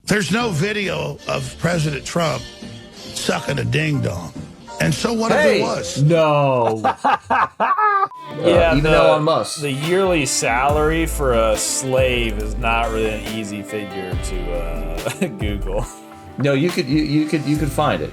There's no video of President Trump sucking a ding-dong. And so what if it was? No. Yeah, even Elon Musk. The yearly salary for a slave is not really an easy figure to Google. No, you could find it.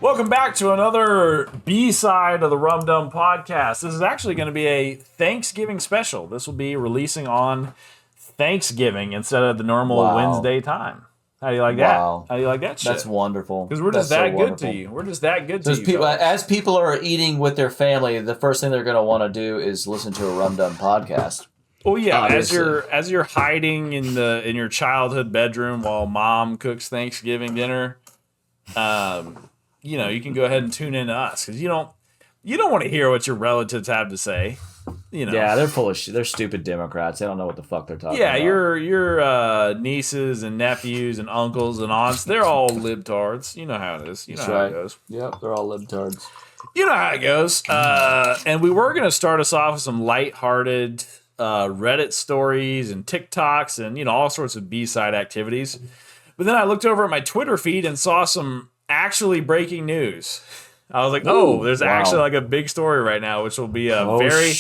Welcome back to another B-side of the Rum Dum Podcast. This is actually going to be a Thanksgiving special. This will be releasing on Thanksgiving instead of the normal Wednesday time. How do you like that? Wow. How do you like that shit? That's wonderful. Because we're just that good to you. We're just that good to you. People, as people are eating with their family, the first thing they're going to want to do is listen to a Rum Dum podcast. Oh yeah, obviously. as you're hiding in your childhood bedroom while mom cooks Thanksgiving dinner, you can go ahead and tune in to us because you don't want to hear what your relatives have to say. Yeah, they're full of shit. They're stupid Democrats. They don't know what the fuck they're talking about. Yeah, your nieces and nephews and uncles and aunts, they're all libtards. You know how it is. You know how it goes. Yep, they're all libtards. You know how it goes. And we were going to start us off with some lighthearted Reddit stories and TikToks and, all sorts of B-side activities. But then I looked over at my Twitter feed and saw some actually breaking news. I was like, there's actually like a big story right now, which will be very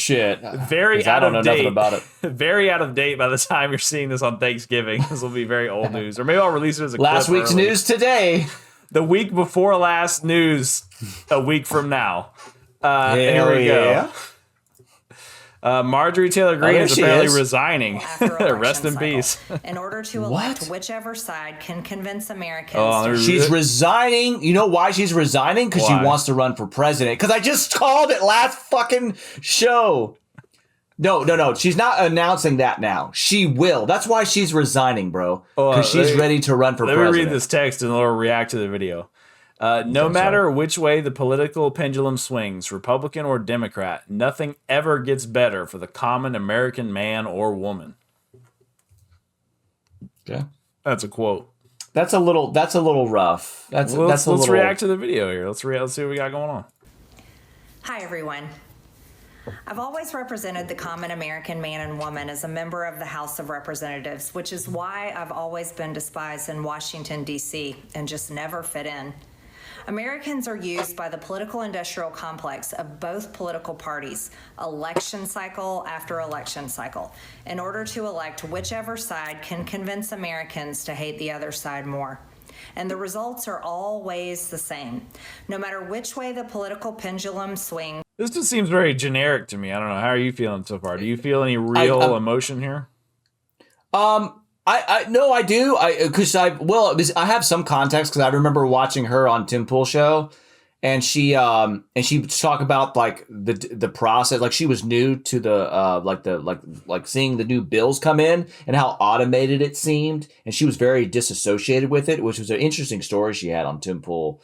out of date. About it. Very out of date by the time you're seeing this on Thanksgiving. This will be very old news. Or maybe I'll release it as a last clip week's early. news today. The week before last news, a week from now. Here we go. Marjorie Taylor Greene is apparently resigning. Rest in peace. In order to elect whichever side can convince Americans. She's resigning. You know why she's resigning? Because she wants to run for president. Because I just called it last fucking show. No. She's not announcing that now. She will. That's why she's resigning, bro. Because she's ready to run for president. Let me read this text and I'll react to the video. No matter which way the political pendulum swings, Republican or Democrat, nothing ever gets better for the common American man or woman. Okay. That's a quote. That's a little rough. Let's react to the video here. Let's see what we got going on. Hi, everyone. I've always represented the common American man and woman as a member of the House of Representatives, which is why I've always been despised in Washington, D.C., and just never fit in. Americans are used by the political industrial complex of both political parties, election cycle after election cycle, in order to elect whichever side can convince Americans to hate the other side more. And the results are always the same. No matter which way the political pendulum swings. This just seems very generic to me. I don't know. How are you feeling so far? Do you feel any real emotion here? I do. I have some context because I remember watching her on Tim Pool show, and she talk about like the process. Like she was new to the like seeing the new bills come in and how automated it seemed, and she was very disassociated with it, which was an interesting story she had on Tim Pool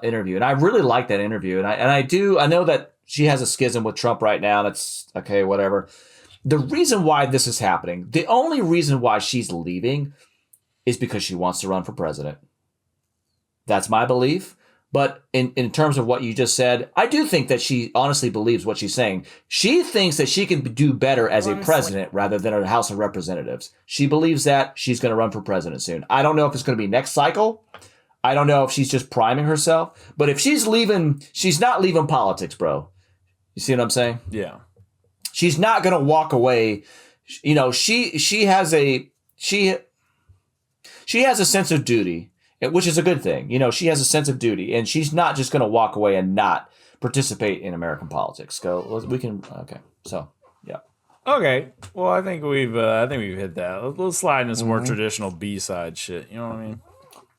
interview, and I really liked that interview, and I know that she has a schism with Trump right now. That's okay, whatever. The reason why this is happening, the only reason why she's leaving is because she wants to run for president. That's my belief. But in terms of what you just said, I do think that she honestly believes what she's saying. She thinks that she can do better as a president rather than a House of Representatives. She believes that she's going to run for president soon. I don't know if it's going to be next cycle. I don't know if she's just priming herself. But if she's leaving, she's not leaving politics, bro. You see what I'm saying? Yeah. She's not going to walk away. She has a sense of duty, which is a good thing. She has a sense of duty, and she's not just going to walk away and not participate in American politics. So yeah. Okay. Well, I think we've hit that. Let's slide into some more traditional B-side shit. You know what I mean?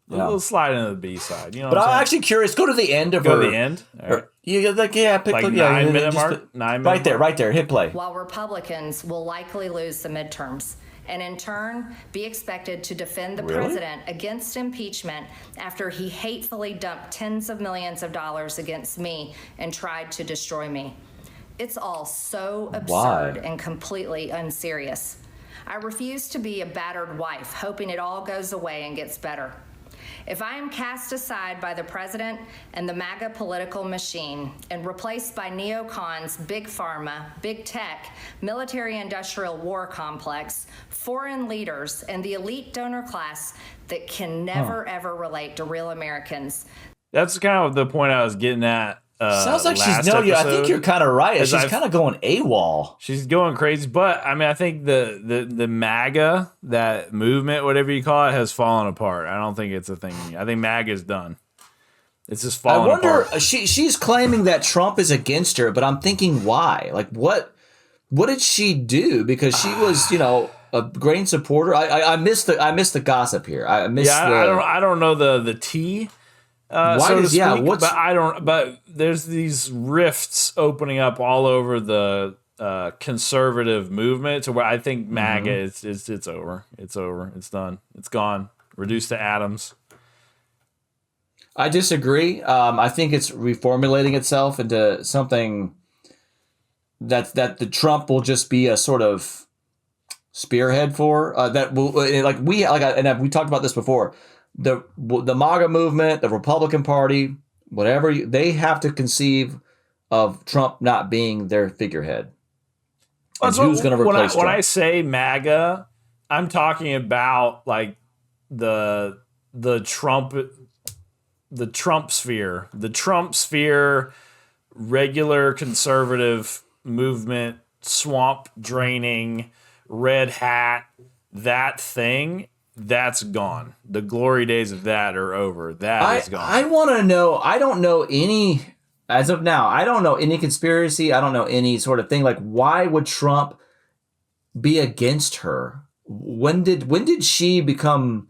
Yeah. Let's slide into the B-side. You know. But I'm actually curious. Go to the end of Go to the end. All right. Pick like 9-minute mark. 9 minutes. Right there. Hit play. While Republicans will likely lose the midterms, and in turn be expected to defend the president against impeachment after he hatefully dumped tens of millions of dollars against me and tried to destroy me. It's all so absurd and completely unserious. I refuse to be a battered wife, hoping it all goes away and gets better. If I am cast aside by the president and the MAGA political machine and replaced by neocons, big pharma, big tech, military-industrial war complex, foreign leaders, and the elite donor class that can never, ever relate to real Americans. That's kind of the point I was getting at. Sounds like she's I think you're kind of right. She's kind of going AWOL. She's going crazy, but I mean, I think the MAGA, that movement, whatever you call it, has fallen apart. I don't think it's a thing. I think MAGA is done. It's just falling apart. She's claiming that Trump is against her, but I'm thinking why? Like what did she do? Because she was, a great supporter. I missed the gossip here. I don't know the tea. But there's these rifts opening up all over the conservative movement to where I think MAGA it's over. It's over. It's done. It's gone. Reduced to atoms. I disagree. I think it's reformulating itself into something that the Trump will just be a sort of spearhead for. We talked about this before. The MAGA movement, the Republican Party, whatever, they have to conceive of Trump not being their figurehead. And who's going to replace Trump? When I say MAGA, I'm talking about like the Trump sphere, regular conservative movement, swamp draining, red hat, that thing. That's gone. The glory days of that are over. That is gone. I want to know. I don't know any, as of now, I don't know any conspiracy. I don't know any sort of thing. Like, why would Trump be against her? When did she become?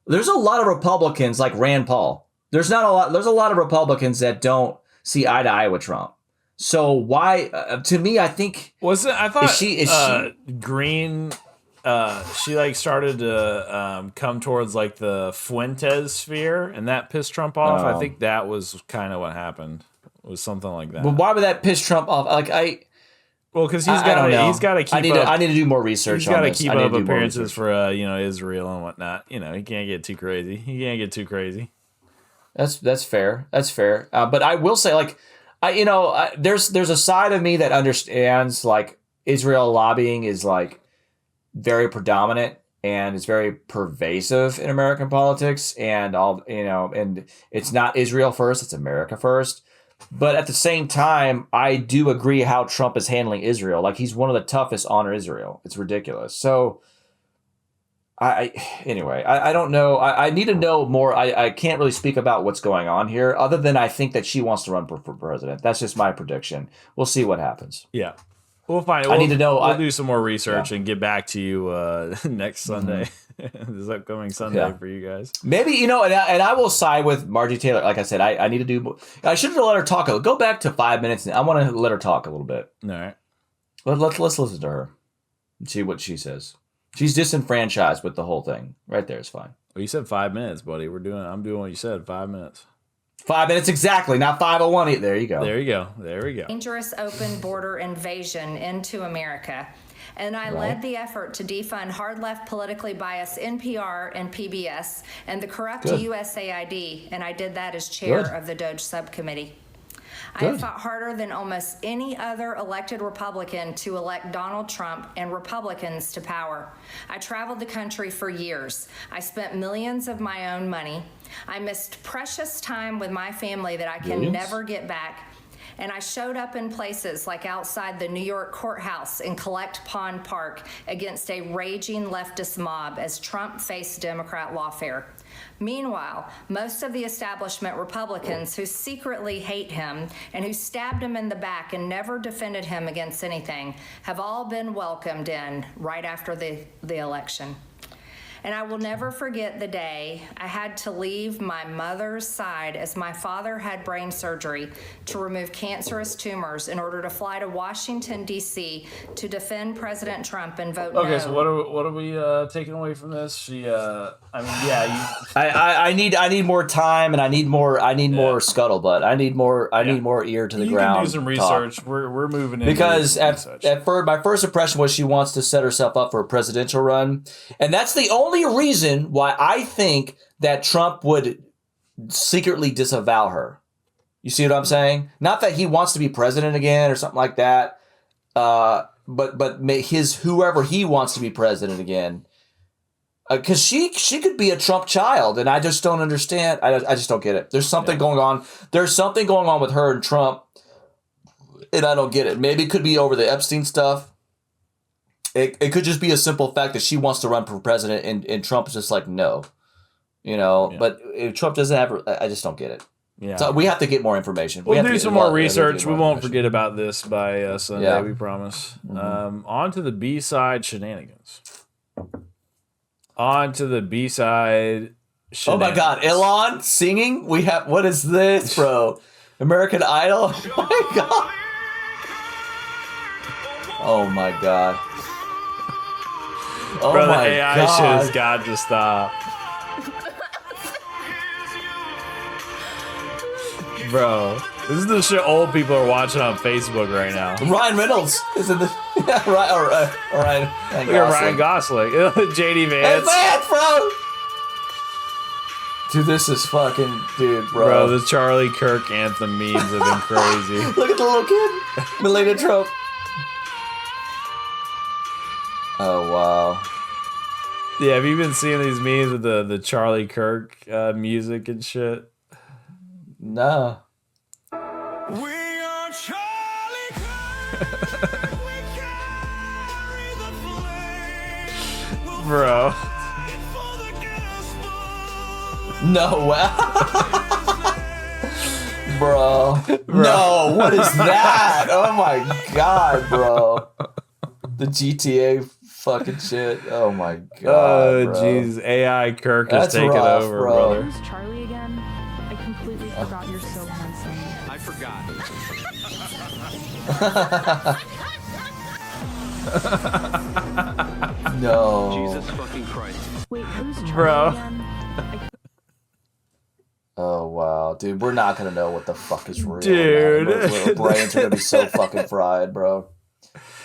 There's a lot of Republicans like Rand Paul. There's a lot of Republicans that don't see eye to eye with Trump. So why? To me, I think I thought she Green. She like started to come towards like the Fuentes sphere, and that pissed Trump off. I think that was kind of what happened. It was something like that. But why would that piss Trump off? Because he's got to keep. I need to do more research. He's got to keep up appearances for Israel and whatnot. He can't get too crazy. That's fair. But I will say, there's a side of me that understands like Israel lobbying is like very predominant and it's very pervasive in American politics, and and it's not Israel first, it's America first. But at the same time, I do agree how Trump is handling Israel. Like, he's one of the toughest on Israel. It's ridiculous. So I don't know. I need to know more. I can't really speak about what's going on here other than I think that she wants to run for president. That's just my prediction. We'll see what happens. Yeah. We'll find it. I need to know. We'll do some more research and get back to you next Sunday, this upcoming Sunday for you guys. Maybe, and I will side with Margie Taylor. Like I said, I need to do. I should have let her talk. Go back to 5 minutes. I want to let her talk a little bit. All right. Let's listen to her and see what she says. She's disenfranchised with the whole thing. Right there is fine. Well, you said 5 minutes, buddy. I'm doing what you said. 5 minutes. 5 minutes exactly, not 5:01. There you go. There we go. Dangerous open border invasion into America. And I led the effort to defund hard left politically biased NPR and PBS and the corrupt USAID. And I did that as chair of the DOJ subcommittee. I have fought harder than almost any other elected Republican to elect Donald Trump and Republicans to power. I traveled the country for years. I spent millions of my own money. I missed precious time with my family that I can never get back. And I showed up in places like outside the New York courthouse in Collect Pond Park against a raging leftist mob as Trump faced Democrat lawfare. Meanwhile, most of the establishment Republicans who secretly hate him and who stabbed him in the back and never defended him against anything have all been welcomed in right after the election. And I will never forget the day I had to leave my mother's side as my father had brain surgery to remove cancerous tumors in order to fly to Washington, D.C. to defend President Trump and vote no. Okay, so what are we taking away from this? She I mean, yeah. I need more time, and I need more scuttlebutt. I need more ear to the ground. You can do some research. Talk. We're moving in because my first impression was she wants to set herself up for a presidential run, and that's the only reason why I think that Trump would secretly disavow her. You see what I'm saying? Not that he wants to be president again or something like that, but his whoever he wants to be president again. Because she could be a Trump child, and I just don't understand. I just don't get it. There's something going on. There's something going on with her and Trump, and I don't get it. Maybe it could be over the Epstein stuff. It could just be a simple fact that she wants to run for president, and Trump is just like, no. You know, but if Trump doesn't have, I just don't get it. Yeah. So we have to get more information. We'll do some more research. We won't forget about this by Sunday, we promise. Mm-hmm. On to the B-side shenanigans. On to the B-side shenanigans. Oh my God, Elon singing? What is this, bro? American Idol? Oh my God. Oh my God. Oh bro, my the AI God. shit has got to stop. Bro, this is the shit old people are watching on Facebook right now. Ryan Reynolds is in the Ryan. Look at Ryan Gosling, JD Vance. Hey, Vance, bro. Dude, this is fucking bro. Bro, the Charlie Kirk anthem memes have been crazy. Look at the little kid, Melania Trump. Oh wow. Yeah, have you been seeing these memes with the Charlie Kirk music and shit? No. We are Charlie Kirk. We carry the flame. We'll bro. fight for the gospel. No way. Bro. No, what is that? Oh my God, bro. The GTA fucking shit. Oh my God. Oh, jeez. AI Kirk has taken over, brother. Who's Charlie again? I completely forgot you're so handsome. I forgot. No. Jesus fucking Christ. Wait, who's Charlie Bro. again? Oh wow, dude, we're not gonna know what the fuck is real. Dude. Our brains are gonna be so fucking fried, bro.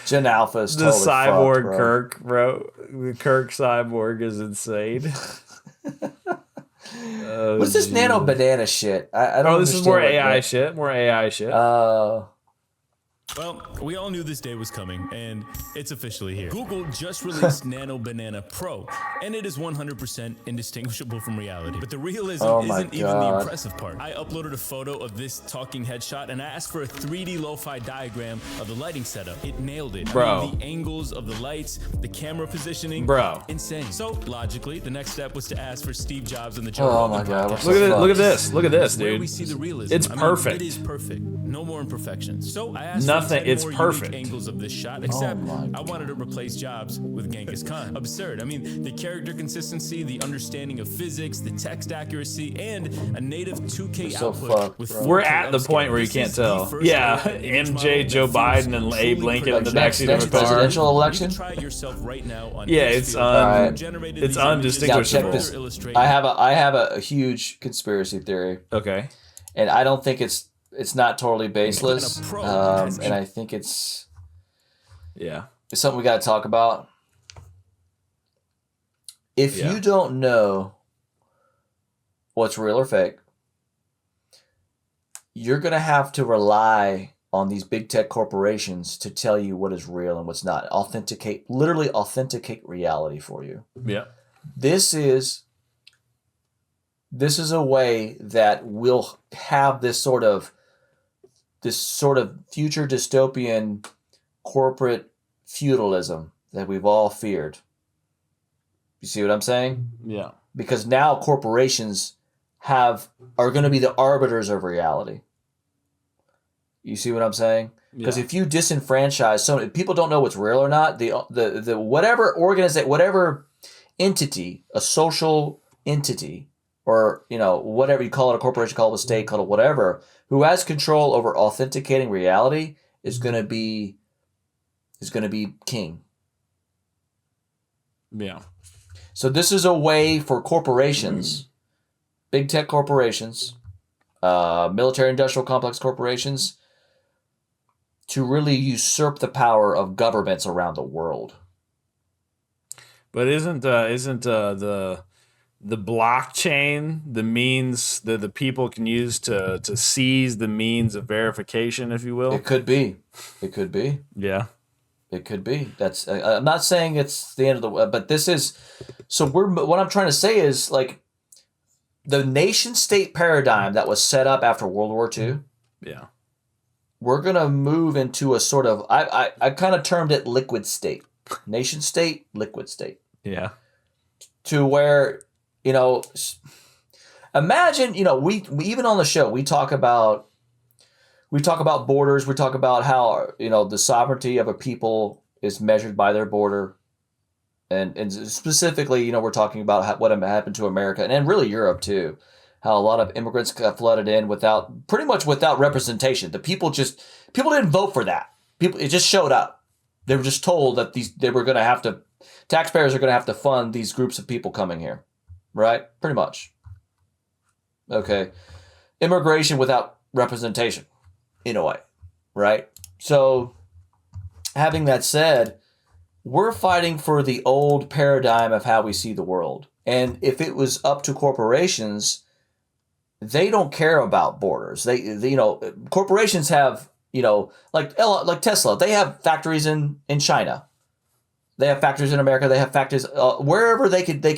Gen Alpha is The totally cyborg fucked, bro. Kirk, bro. The Kirk cyborg is insane. What's this nano banana shit? I don't. This is more AI shit. More AI shit. Well, we all knew this day was coming, and it's officially here. Google just released Nano Banana Pro, and it is 100% indistinguishable from reality. But the realism isn't even the impressive part. I uploaded a photo of this talking headshot, and I asked for a 3D lo-fi diagram of the lighting setup. It nailed it. Bro. I mean, the angles of the lights, the camera positioning. Bro. Insane. So, logically, the next step was to ask for Steve Jobs and the Joe Oh Rogan my God. podcast. Look at this. Look at this, Where dude. we see the realism. It's perfect. It is perfect. No more imperfections. So I asked Nothing. for 10 It's more perfect. unique angles of this shot, except I wanted to replace Jobs with Genghis Khan. Absurd. I mean, the character consistency, the understanding of physics, the text accuracy, and a native 2K so output fucked, with bro. 4K We're at the upscale. point where you This can't is the tell. first Yeah, AI image MJ, model Joe that feels Biden, and Abe truly Lincoln in the productive. backseat of a car. presidential You election. can try it yourself right now on Yeah, Xfeel. it's Alright. Generated it's these images Now undistinguishable. check this. further illustrate- I have a huge conspiracy theory, Okay. and I don't think it's not totally baseless. Pro. And I think it's Yeah. something we got to talk about. If Yeah. you don't know what's real or fake, you're going to have to rely on these big tech corporations to tell you what is real and what's not. Literally authenticate reality for you. Yeah. This is a way that we'll have this sort of future dystopian corporate feudalism that we've all feared. You see what I'm saying? Yeah. Because now corporations are going to be the arbiters of reality. You see what I'm saying? Because if you disenfranchise so people don't know what's real or not, the whatever whatever entity, a social entity, or whatever you call it, a corporation, call it a state, call it whatever, who has control over authenticating reality is going to be king. Yeah. So this is a way for corporations, big tech corporations, military industrial complex corporations, to really usurp the power of governments around the world. But isn't the blockchain the means that the people can use to seize the means of verification, if you will? It could be. It could be. Yeah. It could be. That's. I'm not saying it's the end of the world, but this is. So what I'm trying to say is, like, the nation state paradigm that was set up after World War II. Yeah. We're gonna move into a sort of. I kind of termed it liquid state. Nation state, liquid state. Yeah. To where, imagine, we even on the show we talk about borders. We talk about how the sovereignty of a people is measured by their border, and specifically, we're talking about what happened to America and really Europe too. How a lot of immigrants got flooded in pretty much without representation. The people didn't vote for that. It just showed up. They were just told that taxpayers are going to have to fund these groups of people coming here, right? Pretty much. Okay. Immigration without representation, in a way, right? So, having that said, we're fighting for the old paradigm of how we see the world. And if it was up to corporations, they don't care about borders. Corporations have, like Tesla, they have factories in China. They have factories in America. They have factories wherever they could make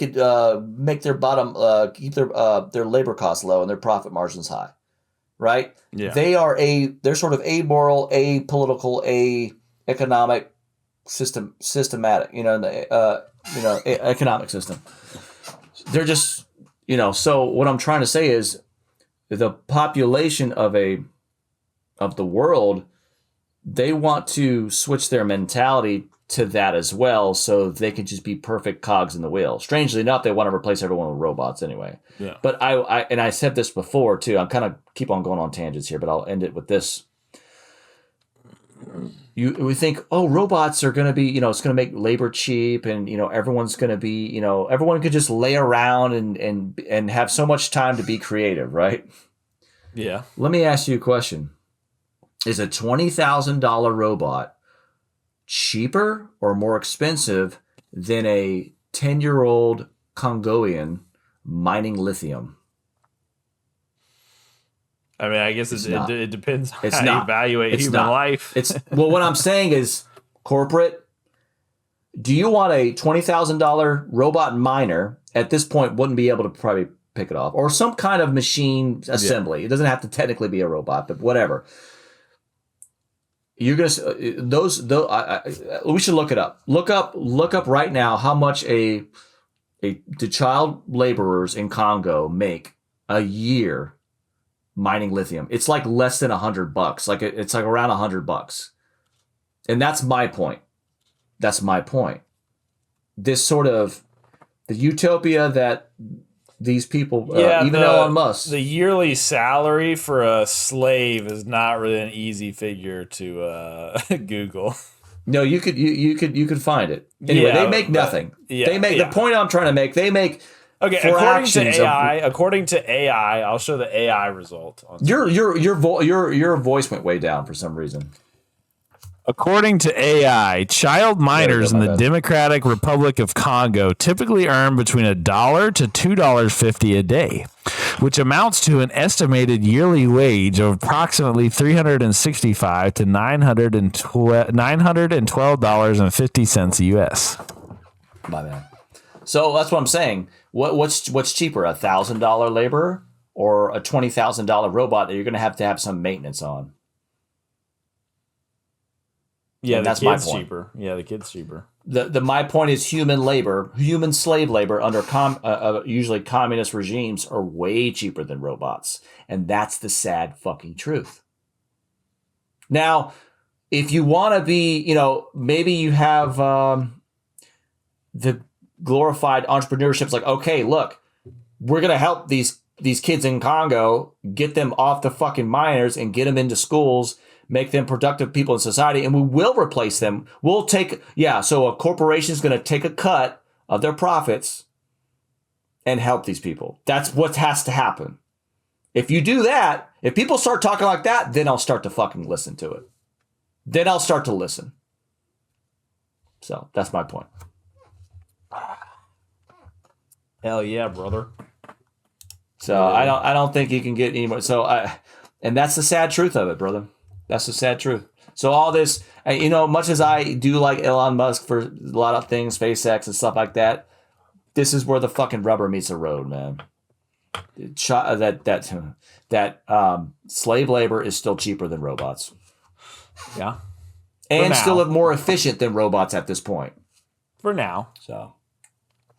their keep their labor costs low and their profit margins high, right? Yeah. They're sort of amoral, apolitical, economic systematic, economic system. They're just, so what I'm trying to say is the population of the world, they want to switch their mentality to that as well, so they can just be perfect cogs in the wheel. Strangely enough, they want to replace everyone with robots anyway. Yeah. But I said this before too. I'm kind of keep on going on tangents here, but I'll end it with this. We think, robots are going to be, it's going to make labor cheap, and everyone's going to be, everyone could just lay around and have so much time to be creative, right? Yeah. Let me ask you a question: is a $20,000 robot cheaper or more expensive than a 10-year-old Congolian mining lithium? I mean, I guess it depends on It's how not. you evaluate It's human not. life. What I'm saying is, corporate, do you want a $20,000 robot miner at this point wouldn't be able to probably pick it off, or some kind of machine assembly? Yeah. It doesn't have to technically be a robot, but whatever. You're gonna we should look it up. Look up right now how much the child laborers in Congo make a year mining lithium. It's like less than $100. Like it's like around $100. And that's my point. This sort of the utopia that these people, even Elon Musk, the yearly salary for a slave is not really an easy figure to Google. No, you could find it. Anyway, they make nothing. The point I'm trying to make. They make. Okay, according to AI, I'll show the AI result. Your voice went way down for some reason. According to AI, child miners in the Democratic Republic of Congo typically earn between $1 to $2.50 a day, which amounts to an estimated yearly wage of approximately $365 to $912.50 US. My man. So that's what I'm saying. What's cheaper, a $1,000 laborer or a $20,000 robot that you're going to have some maintenance on? Yeah, and that's my point. Cheaper. Yeah, the kid's cheaper. My point is human slave labor under usually communist regimes are way cheaper than robots, and that's the sad fucking truth. Now, if you want to be, maybe you have the glorified entrepreneurship's like, okay, look, we're gonna help these kids in Congo, get them off the fucking miners and get them into schools, make them productive people in society, and we will replace them. So a corporation is going to take a cut of their profits and help these people. That's what has to happen. If you do that, if people start talking like that, then I'll start to fucking listen to it. Then I'll start to listen. So that's my point. Hell yeah, brother. So I don't think you can get any more. And that's the sad truth of it, brother. That's the sad truth. So all this, much as I do like Elon Musk for a lot of things, SpaceX and stuff like that, this is where the fucking rubber meets the road, man. That slave labor is still cheaper than robots. Yeah. And still more efficient than robots at this point. For now. So,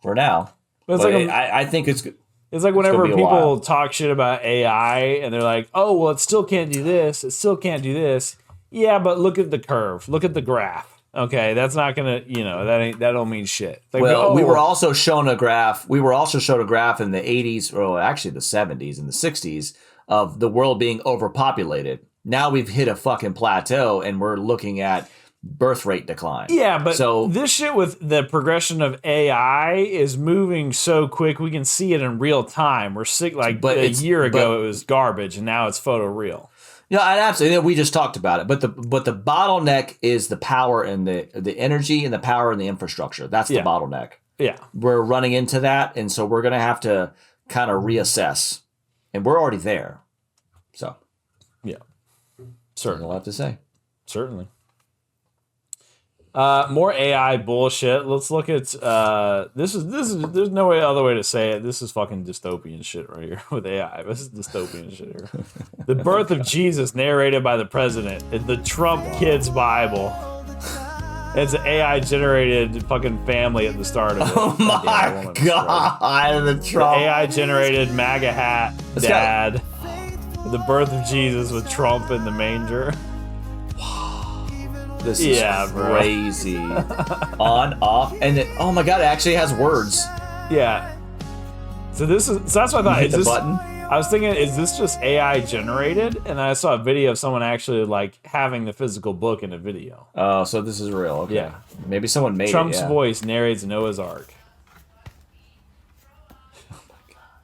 for now. But I think it's like whenever people talk shit about AI and they're like, oh, well, it still can't do this. It still can't do this. Yeah, but look at the curve. Look at the graph. Okay, that's not gonna, that don't mean shit. Like, we were also shown a graph. We were also shown a graph in the 80s, or actually the 70s and the 60s, of the world being overpopulated. Now we've hit a fucking plateau, and we're looking at birth rate decline. Yeah, but this shit with the progression of AI is moving so quick. We can see it in real time. We're sick. A year ago, it was garbage, and now it's photoreal. Yeah, absolutely. We just talked about it, but the bottleneck is the power and the energy and the power and the infrastructure. That's the bottleneck. Yeah, we're running into that, and so we're gonna have to kind of reassess, and we're already there. So, yeah, certainly, I'll have to say, certainly. More AI bullshit. Let's look at this is there's no other way to say it. This is fucking dystopian shit right here with AI. This is dystopian shit here. The birth of Jesus narrated by the president. The Trump Kids Bible. It's an AI generated fucking family at the start of it. Oh my god, the Trump AI generated MAGA hat dad. The birth of Jesus with Trump in the manger. This is crazy. On, off, and oh my god, it actually has words. Yeah. So that's what I thought. Hit the button. I was thinking, is this just AI generated? And I saw a video of someone actually having the physical book in a video. Oh, so this is real. Okay. Yeah. Maybe someone made Trump's it. voice narrates Noah's Ark. All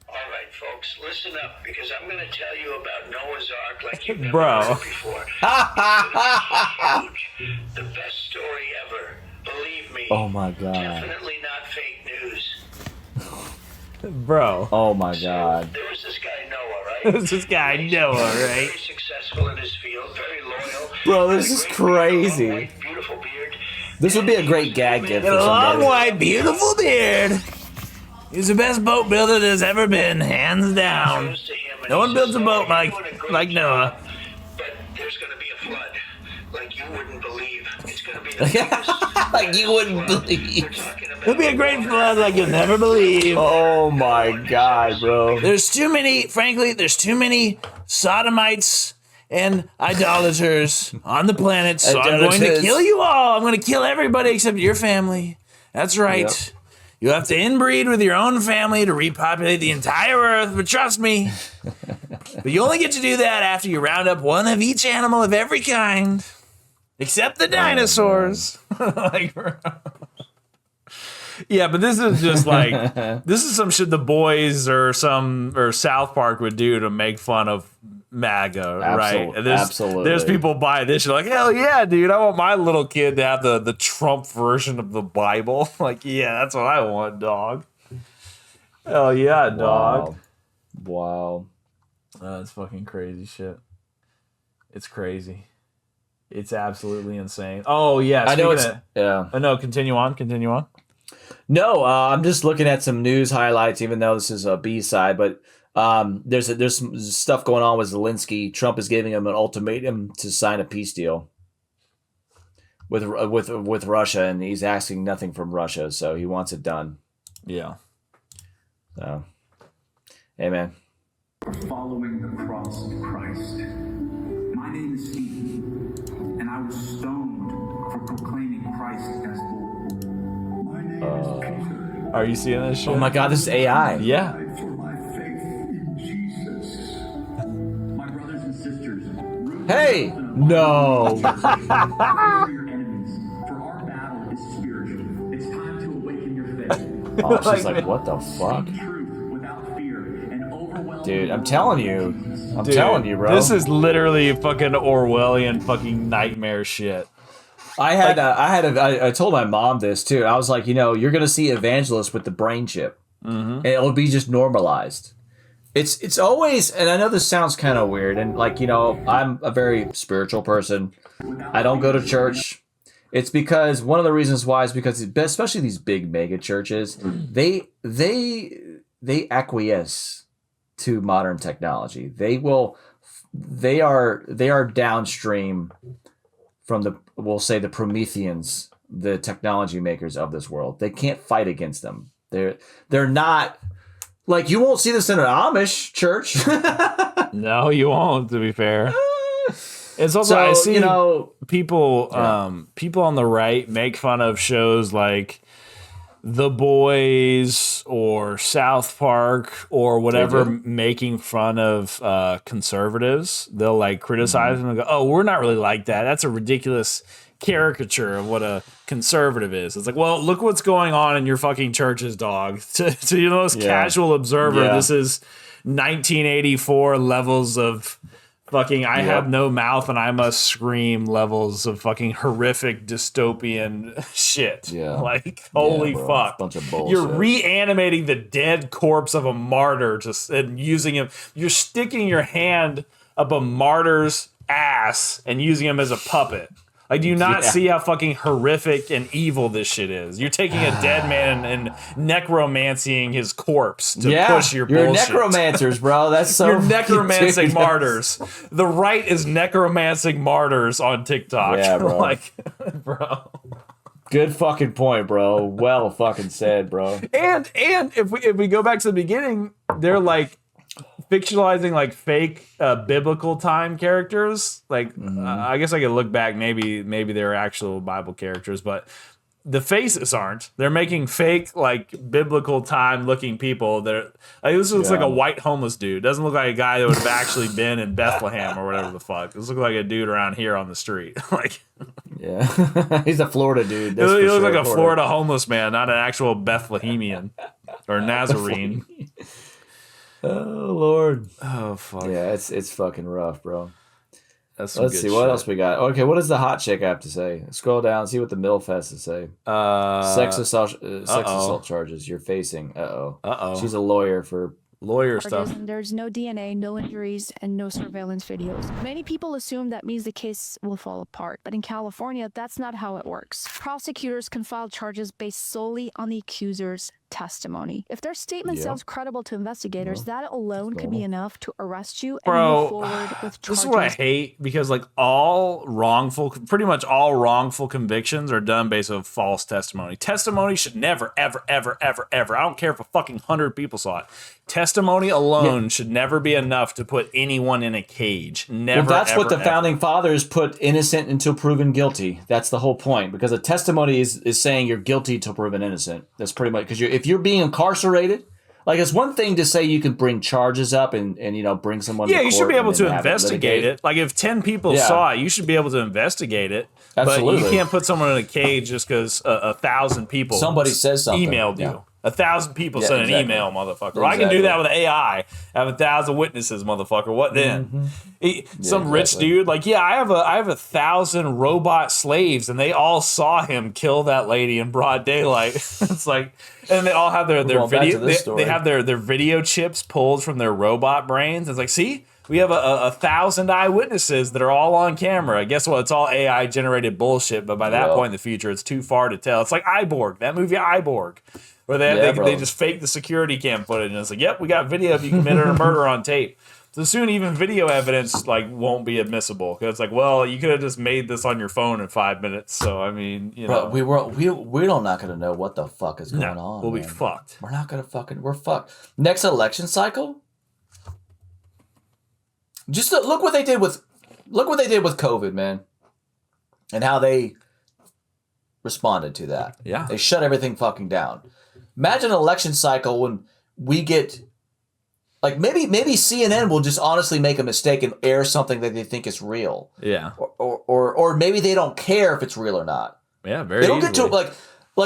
right, folks, listen up, because I'm going to tell you about Noah's Ark like you've never Bro. heard before. The best story ever. Believe me. Oh my god. Definitely not fake news. Bro. Oh my god. There was this guy Noah, right? There's this guy Noah, right? Very successful in his field, very loyal. Bro, this Had a is great crazy. long, white, beautiful beard. This would be a great gag gift for A long, somebody. white, beautiful beard. He's the best boat builder there's ever been, hands down. Goes to him and No he one says, builds a boat "Noah, you're doing a great like Noah." job, but there's going to be a flood like you wouldn't believe. It's going to be the biggest Like you wouldn't flood. believe. We're talking about It'll be a great flood like you'll never believe. Oh my god, bro. There's too many sodomites and idolaters on the planet, so I'm going to Idolaters. kill you all. I'm going to kill everybody except your family. That's right. Yep. You have to inbreed with your own family to repopulate the entire earth, but trust me. But you only get to do that after you round up one of each animal of every kind, except the dinosaurs. Yeah, but this is just this is some shit the boys or South Park would do to make fun of MAGA, right? And absolutely. There's people buy this. You're like, hell yeah, dude! I want my little kid to have the Trump version of the Bible. Like, yeah, that's what I want, dog. Hell yeah, dog. Wow. That's fucking crazy shit. It's crazy. It's absolutely insane. Oh yeah, I know it's no, continue on. No, I'm just looking at some news highlights, even though this is a B-side, but there's some stuff going on with Zelensky. Trump is giving him an ultimatum to sign a peace deal with Russia, and he's asking nothing from Russia, so he wants it done. Yeah. So, hey man. Following the cross of Christ. My name is Stephen, and I was stoned for proclaiming Christ as Lord. My name is Peter. Are you seeing this shit? Oh my god, this is AI. Yeah. For my faith in Jesus. My brothers and sisters. Hey! No! For your enemies, for our battle is spiritual. It's time to awaken your faith. Oh, she's like, what the fuck? Speak truth Dude, I'm telling you. I'm telling you, bro. This is literally fucking Orwellian fucking nightmare shit. I told my mom this too. I was like, you're gonna see evangelists with the brain chip, and it'll be just normalized. It's always, and I know this sounds kind of weird, and I'm a very spiritual person. I don't go to church. It's because one of the reasons why is because especially these big mega churches, they acquiesce to modern technology. They are downstream from we'll say the Prometheans, the technology makers of this world. They can't fight against them. They're not like, you won't see this in an Amish church. No, you won't, to be fair. It's also, I see people on the right make fun of shows like The Boys or South Park or whatever, making fun of conservatives. They'll like criticize them and go, "Oh, we're not really like that. That's a ridiculous caricature of what a conservative is." It's like, well, look what's going on in your fucking churches, dog. To this casual observer, this is 1984 levels of fucking I have no mouth and I must scream levels of fucking horrific dystopian shit. Yeah. Like, holy fuck. Bunch of bullshit. You're reanimating the dead corpse of a martyr and using him. You're sticking your hand up a martyr's ass and using him as a puppet. Like, do you not see how fucking horrific and evil this shit is? You're taking a dead man and necromancying his corpse to push your bullshit. You're necromancers, bro. That's so. You're necromancing martyrs. The right is necromancing martyrs on TikTok. Yeah, bro. Like, bro. Good fucking point, bro. Well fucking said, bro. And if we go back to the beginning, they're like fictionalizing like fake biblical time characters. Like I guess I could look back. Maybe they're actual Bible characters, but the faces aren't. They're making fake like biblical time looking people. This looks like a white homeless dude. Doesn't look like a guy that would have actually been in Bethlehem or whatever the fuck. This looks like a dude around here on the street. Like, he's a Florida dude. He looks like a Florida homeless man, not an actual Bethlehemian or Nazarene. Oh Lord. Oh fuck. Yeah, it's fucking rough, bro. Let's see what else we got. Okay, what does the hot chick have to say? Scroll down, see what the MILF has to say. Sex assault charges you're facing. She's a lawyer for lawyer stuff. There's no DNA, no injuries, and no surveillance videos. Many people assume that means the case will fall apart, but in California, that's not how it works. Prosecutors can file charges based solely on the accuser's testimony. If their statement sounds credible to investigators, that alone could be enough to arrest you and move forward with charges. This is what I hate, because like pretty much all wrongful convictions are done based on false testimony. Testimony should never, ever, ever, ever, ever. I don't care if a fucking 100 people saw it. Testimony alone should never be enough to put anyone in a cage. Never. Well, that's ever, what the ever. founding fathers put innocent until proven guilty. That's the whole point, because a testimony is saying you're guilty till proven innocent. That's pretty much, because if you're being incarcerated, like, it's one thing to say you can bring charges up and bring someone to court. You should be able to investigate it. Like, if 10 people saw it, you should be able to investigate it. Absolutely. But you can't put someone in a cage just because 1,000 people somebody says something emailed you. 1,000 people sent an email, motherfucker. Well, I can do that with AI. I have 1,000 witnesses, motherfucker. What then? Rich dude, like, I have 1,000 robot slaves, and they all saw him kill that lady in broad daylight. It's like, and they all have their video. They have their video chips pulled from their robot brains. It's like, see, we have 1,000 eyewitnesses that are all on camera. Guess what? It's all AI generated bullshit. But by that point in the future, it's too far to tell. It's like Iborg, that movie Iborg, where they just fake the security cam footage, and it's like, yep, we got video of you committed a murder on tape. So soon, even video evidence like won't be admissible, because it's like, well, you could have just made this on your phone in 5 minutes. So I mean, Bro, we're not gonna know what the fuck is going on. We'll be fucked. We're not gonna we're fucked. Next election cycle. Just look what they did with COVID, man, and how they responded to that. Yeah, they shut everything fucking down. Imagine an election cycle when we get, like, maybe CNN will just honestly make a mistake and air something that they think is real. Yeah, or maybe they don't care if it's real or not. Yeah, very. They don't get to like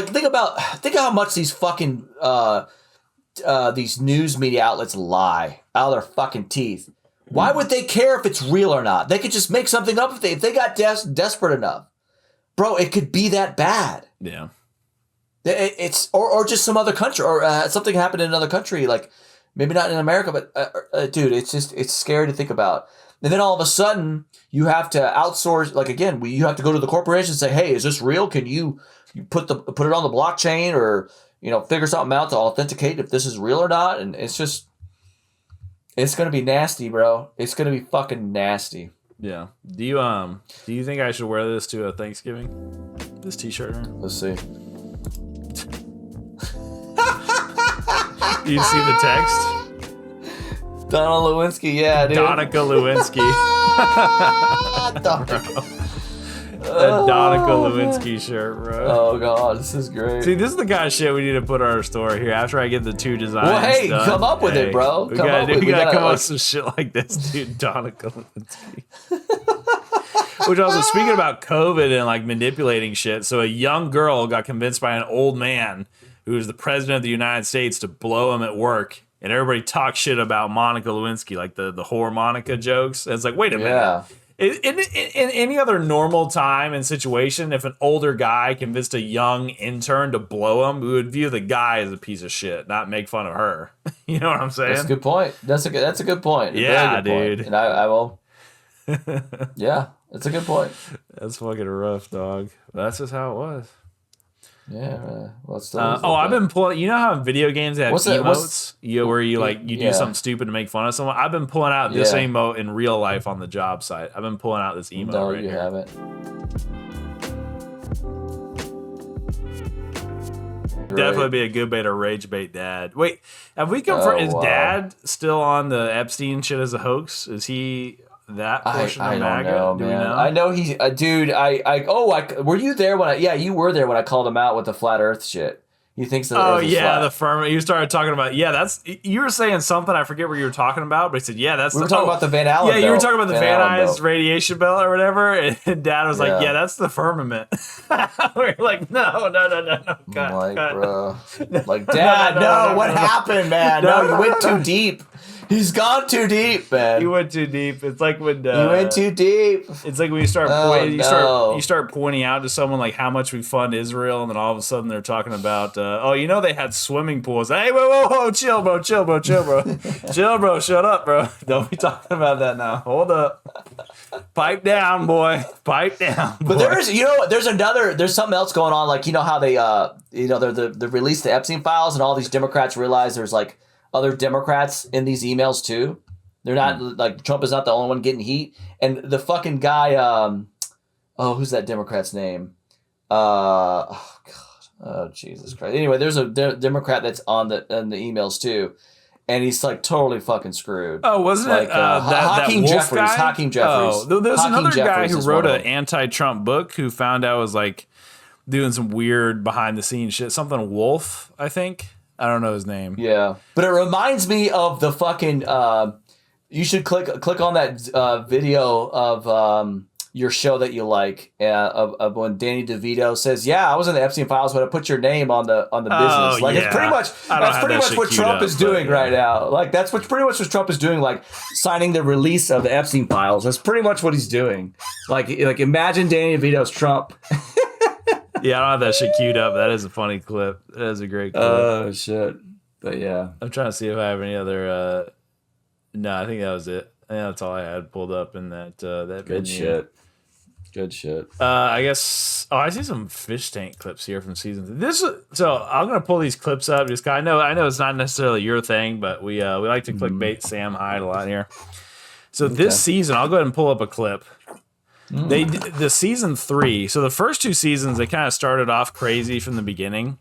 think how much these fucking these news media outlets lie out of their fucking teeth. Why would they care if it's real or not? They could just make something up if they got desperate enough. Bro, it could be that bad. Yeah. It's or just some other country or something happened in another country, like maybe not in America, but dude, it's scary to think about. And then all of a sudden you have to outsource. Like again, you have to go to the corporation and say, "Hey, is this real? Can you put it on the blockchain or figure something out to authenticate if this is real or not?" And it's gonna be nasty, bro. It's gonna be fucking nasty. Yeah. Do you think I should wear this to a Thanksgiving? This T-shirt? Let's see. You see the text? Donald Lewinsky, yeah, dude. Donica Lewinsky. That Donica Lewinsky shirt, bro. Oh god, this is great. See, this is the kind of shit we need to put on our store here after I get the 2 designs. Well, hey, done. come up with it, bro. We gotta come up like... with some shit like this, dude. Donica Lewinsky. Which also, speaking about COVID and like manipulating shit, so a young girl got convinced by an old man who was the president of the United States to blow him at work, and everybody talked shit about Monica Lewinsky, like the whore Monica jokes. And it's like, wait a minute. Yeah. In any other normal time and situation, if an older guy convinced a young intern to blow him, we would view the guy as a piece of shit, not make fun of her. You know what I'm saying? That's a good point. That's a good point. Yeah, good point. dude. And I will. Yeah, that's a good point. That's fucking rough, dog. That's just how it was. Yeah. Well, it's still I've been pulling. You know how in video games they have emotes, where you do yeah. something stupid to make fun of someone. I've been pulling out this emote in real life on the job site. I've been pulling out this emote. No, right you here. haven't. Definitely be a good bait to rage bait dad. Wait, have we confirmed? Is Dad still on the Epstein shit as a hoax? Is he that portion of MAGA? Know, Do man. we know? I know he's dude. Were you there when you were there when I called him out with the flat Earth shit. He thinks that. Oh Earth is yeah, flat. the firm. You started talking about that's. You were saying something. I forget what you were talking about, but he said that's. We were talking about the Van Allen. Yeah, you were talking about the Van Allen Nuys radiation belt or whatever, and Dad was like, that's the firmament. We're like, no, God, bro. Like, Dad, no, what happened, man? No, you went too deep. He's gone too deep, man. You went too deep. It's like when you went too deep. It's like when you start you start pointing out to someone like how much we fund Israel, and then all of a sudden they're talking about they had swimming pools. Hey, whoa, chill, bro, chill, bro, shut up, bro. Don't be talking about that now. Hold up, pipe down, boy, pipe down. Boy. But there's something else going on. Like how they they released the Epstein files, and all these Democrats realize there's like other Democrats in these emails too. They're not like Trump is not the only one getting heat. And the fucking guy, who's that Democrat's name? Jesus Christ. Anyway, there's a Democrat that's on the emails too, and he's like totally fucking screwed. Oh, wasn't it Hakeem Jeffries? Guy? Hakeem Jeffries. Oh, there's Hakeem another Jeffries guy who wrote an anti-Trump book who found out was like doing some weird behind the scenes shit. Something Wolf, I think. I don't know his name. Yeah, but it reminds me of the fucking. You should click on that video of your show that you like of when Danny DeVito says, "Yeah, I was in the Epstein files, but I put your name on the business." Like it's pretty much what Trump is doing right now. Like that's pretty much what Trump is doing. Like signing the release of the Epstein files. That's pretty much what he's doing. Like imagine Danny DeVito's Trump. Yeah, I don't have that shit queued up. That is a funny clip. That is a great clip. Oh, shit. But yeah. I'm trying to see if I have any other... No, I think that was it. I think that's all I had pulled up in that Good venue. shit. Good shit. I guess... Oh, I see some fish tank clips here from season 3. So I'm going to pull these clips up. Just I know it's not necessarily your thing, but we like to clickbait Sam Hyde a lot here. So this season, I'll go ahead and pull up a clip. The season 3. So the first 2 seasons, they kind of started off crazy from the beginning.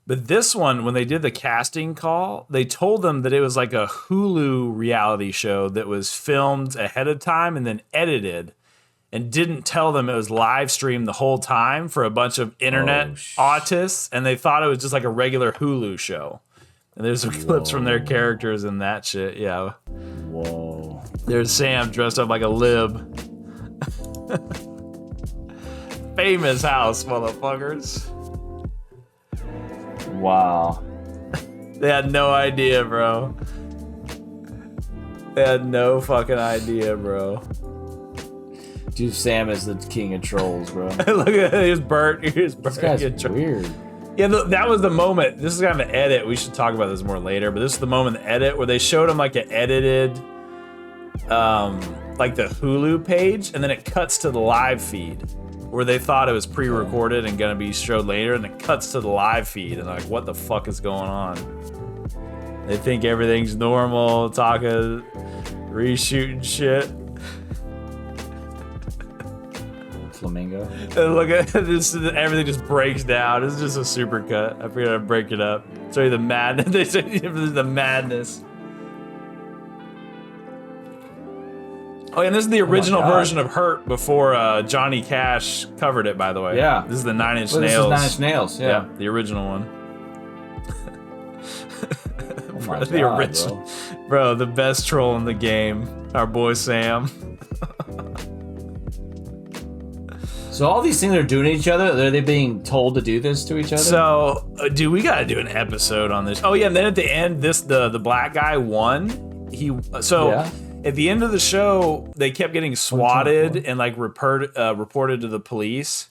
But this one, when they did the casting call, they told them that it was like a Hulu reality show that was filmed ahead of time and then edited, and didn't tell them it was live streamed the whole time for a bunch of internet autists, and they thought it was just like a regular Hulu show. And there's some clips from their characters and that shit. Yeah. Whoa. There's Sam dressed up like a lib. Famous house, motherfuckers. Wow. They had no idea, bro. They had no fucking idea, bro. Dude, Sam is the king of trolls, bro. Look at his Bert. Here's Bert. This guy's weird. Yeah, that was the moment. This is kind of an edit. We should talk about this more later, but this is the moment, the edit, where they showed him like an edited, like the Hulu page, and then it cuts to the live feed, where they thought it was pre-recorded and gonna be showed later, and it cuts to the live feed, and like, what the fuck is going on? They think everything's normal, talking, reshooting shit. Flamingo. And look at this, everything just breaks down. It's just a super cut. I figured I'd break it up. Show you the madness. They show you the madness. Oh, and this is the original version of Hurt before Johnny Cash covered it, by the way. Yeah. This is the Nine Inch Well, Nails. This is 9 Inch Nails, yeah. The original one. Oh my The God, original. Bro, the best troll in the game. Our boy Sam. So all these things they're doing to each other, are they being told to do this to each other? So, dude, we gotta do an episode on this. Oh yeah, and then at the end, the black guy won. At the end of the show, they kept getting swatted and like reported to the police.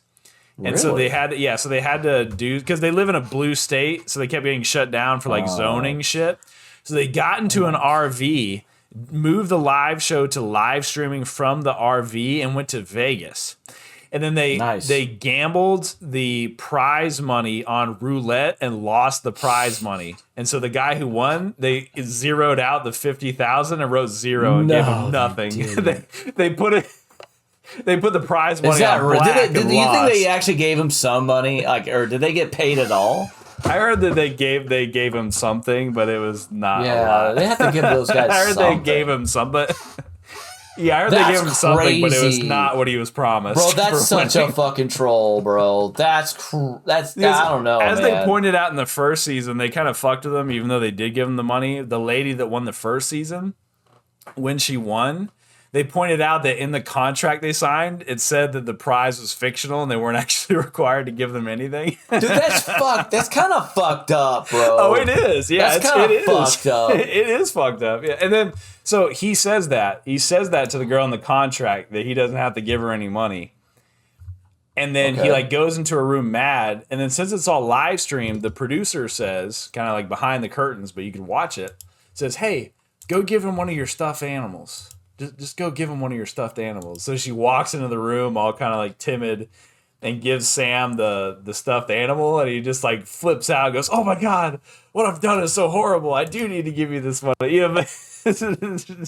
And so they had to do, because they live in a blue state, so they kept getting shut down for like zoning shit. So they got into an RV, moved the live show to live streaming from the RV, and went to Vegas. And then they gambled the prize money on roulette and lost the prize money. And so the guy who won, they zeroed out the 50,000 and wrote zero and gave him nothing. They put the prize money on black. Do you think they actually gave him some money, like, or did they get paid at all? I heard that they gave him something, but it was not a lot. They have to give those guys I heard something. they gave him something. Yeah, I heard they gave him something, but it was not what he was promised. Bro, that's such a fucking troll, bro. That's I don't know, As man. they pointed out in the first season, they kind of fucked with him, even though they did give him the money. The lady that won the first season, when she won, they pointed out that in the contract they signed, it said that the prize was fictional and they weren't actually required to give them anything. Dude, that's kind of fucked up, bro. Oh, it is. Yeah, that's kind of fucked up. It is fucked up. Yeah, and then so he says that to the girl in the contract that he doesn't have to give her any money. And then he like goes into a room mad. And then since it's all live streamed, the producer says, kind of like behind the curtains, but you can watch it, says, "Hey, go give him one of your stuffed animals. Just go give him one of your stuffed animals." So she walks into the room all kind of like timid and gives Sam the stuffed animal, and he just like flips out and goes, "Oh my God, what I've done is so horrible. I do need to give you this money." Yeah, but it's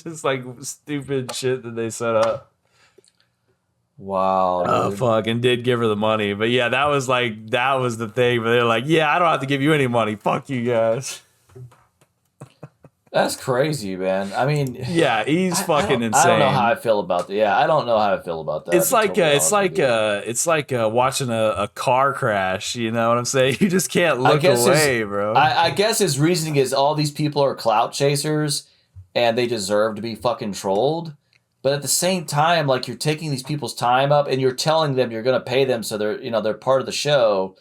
just like stupid shit that they set up. Wow. Oh, fuck, and did give her the money. But yeah, that was the thing. But they're like, "Yeah, I don't have to give you any money. Fuck you guys." That's crazy, man. I mean, yeah, he's fucking insane. I don't know how I feel about that. Yeah, I don't know how I feel about that. It's like watching a car crash. You know what I'm saying? You just can't look away, bro. I guess his reasoning is all these people are clout chasers, and they deserve to be fucking trolled. But at the same time, like, you're taking these people's time up, and you're telling them you're going to pay them, so they're part of the show,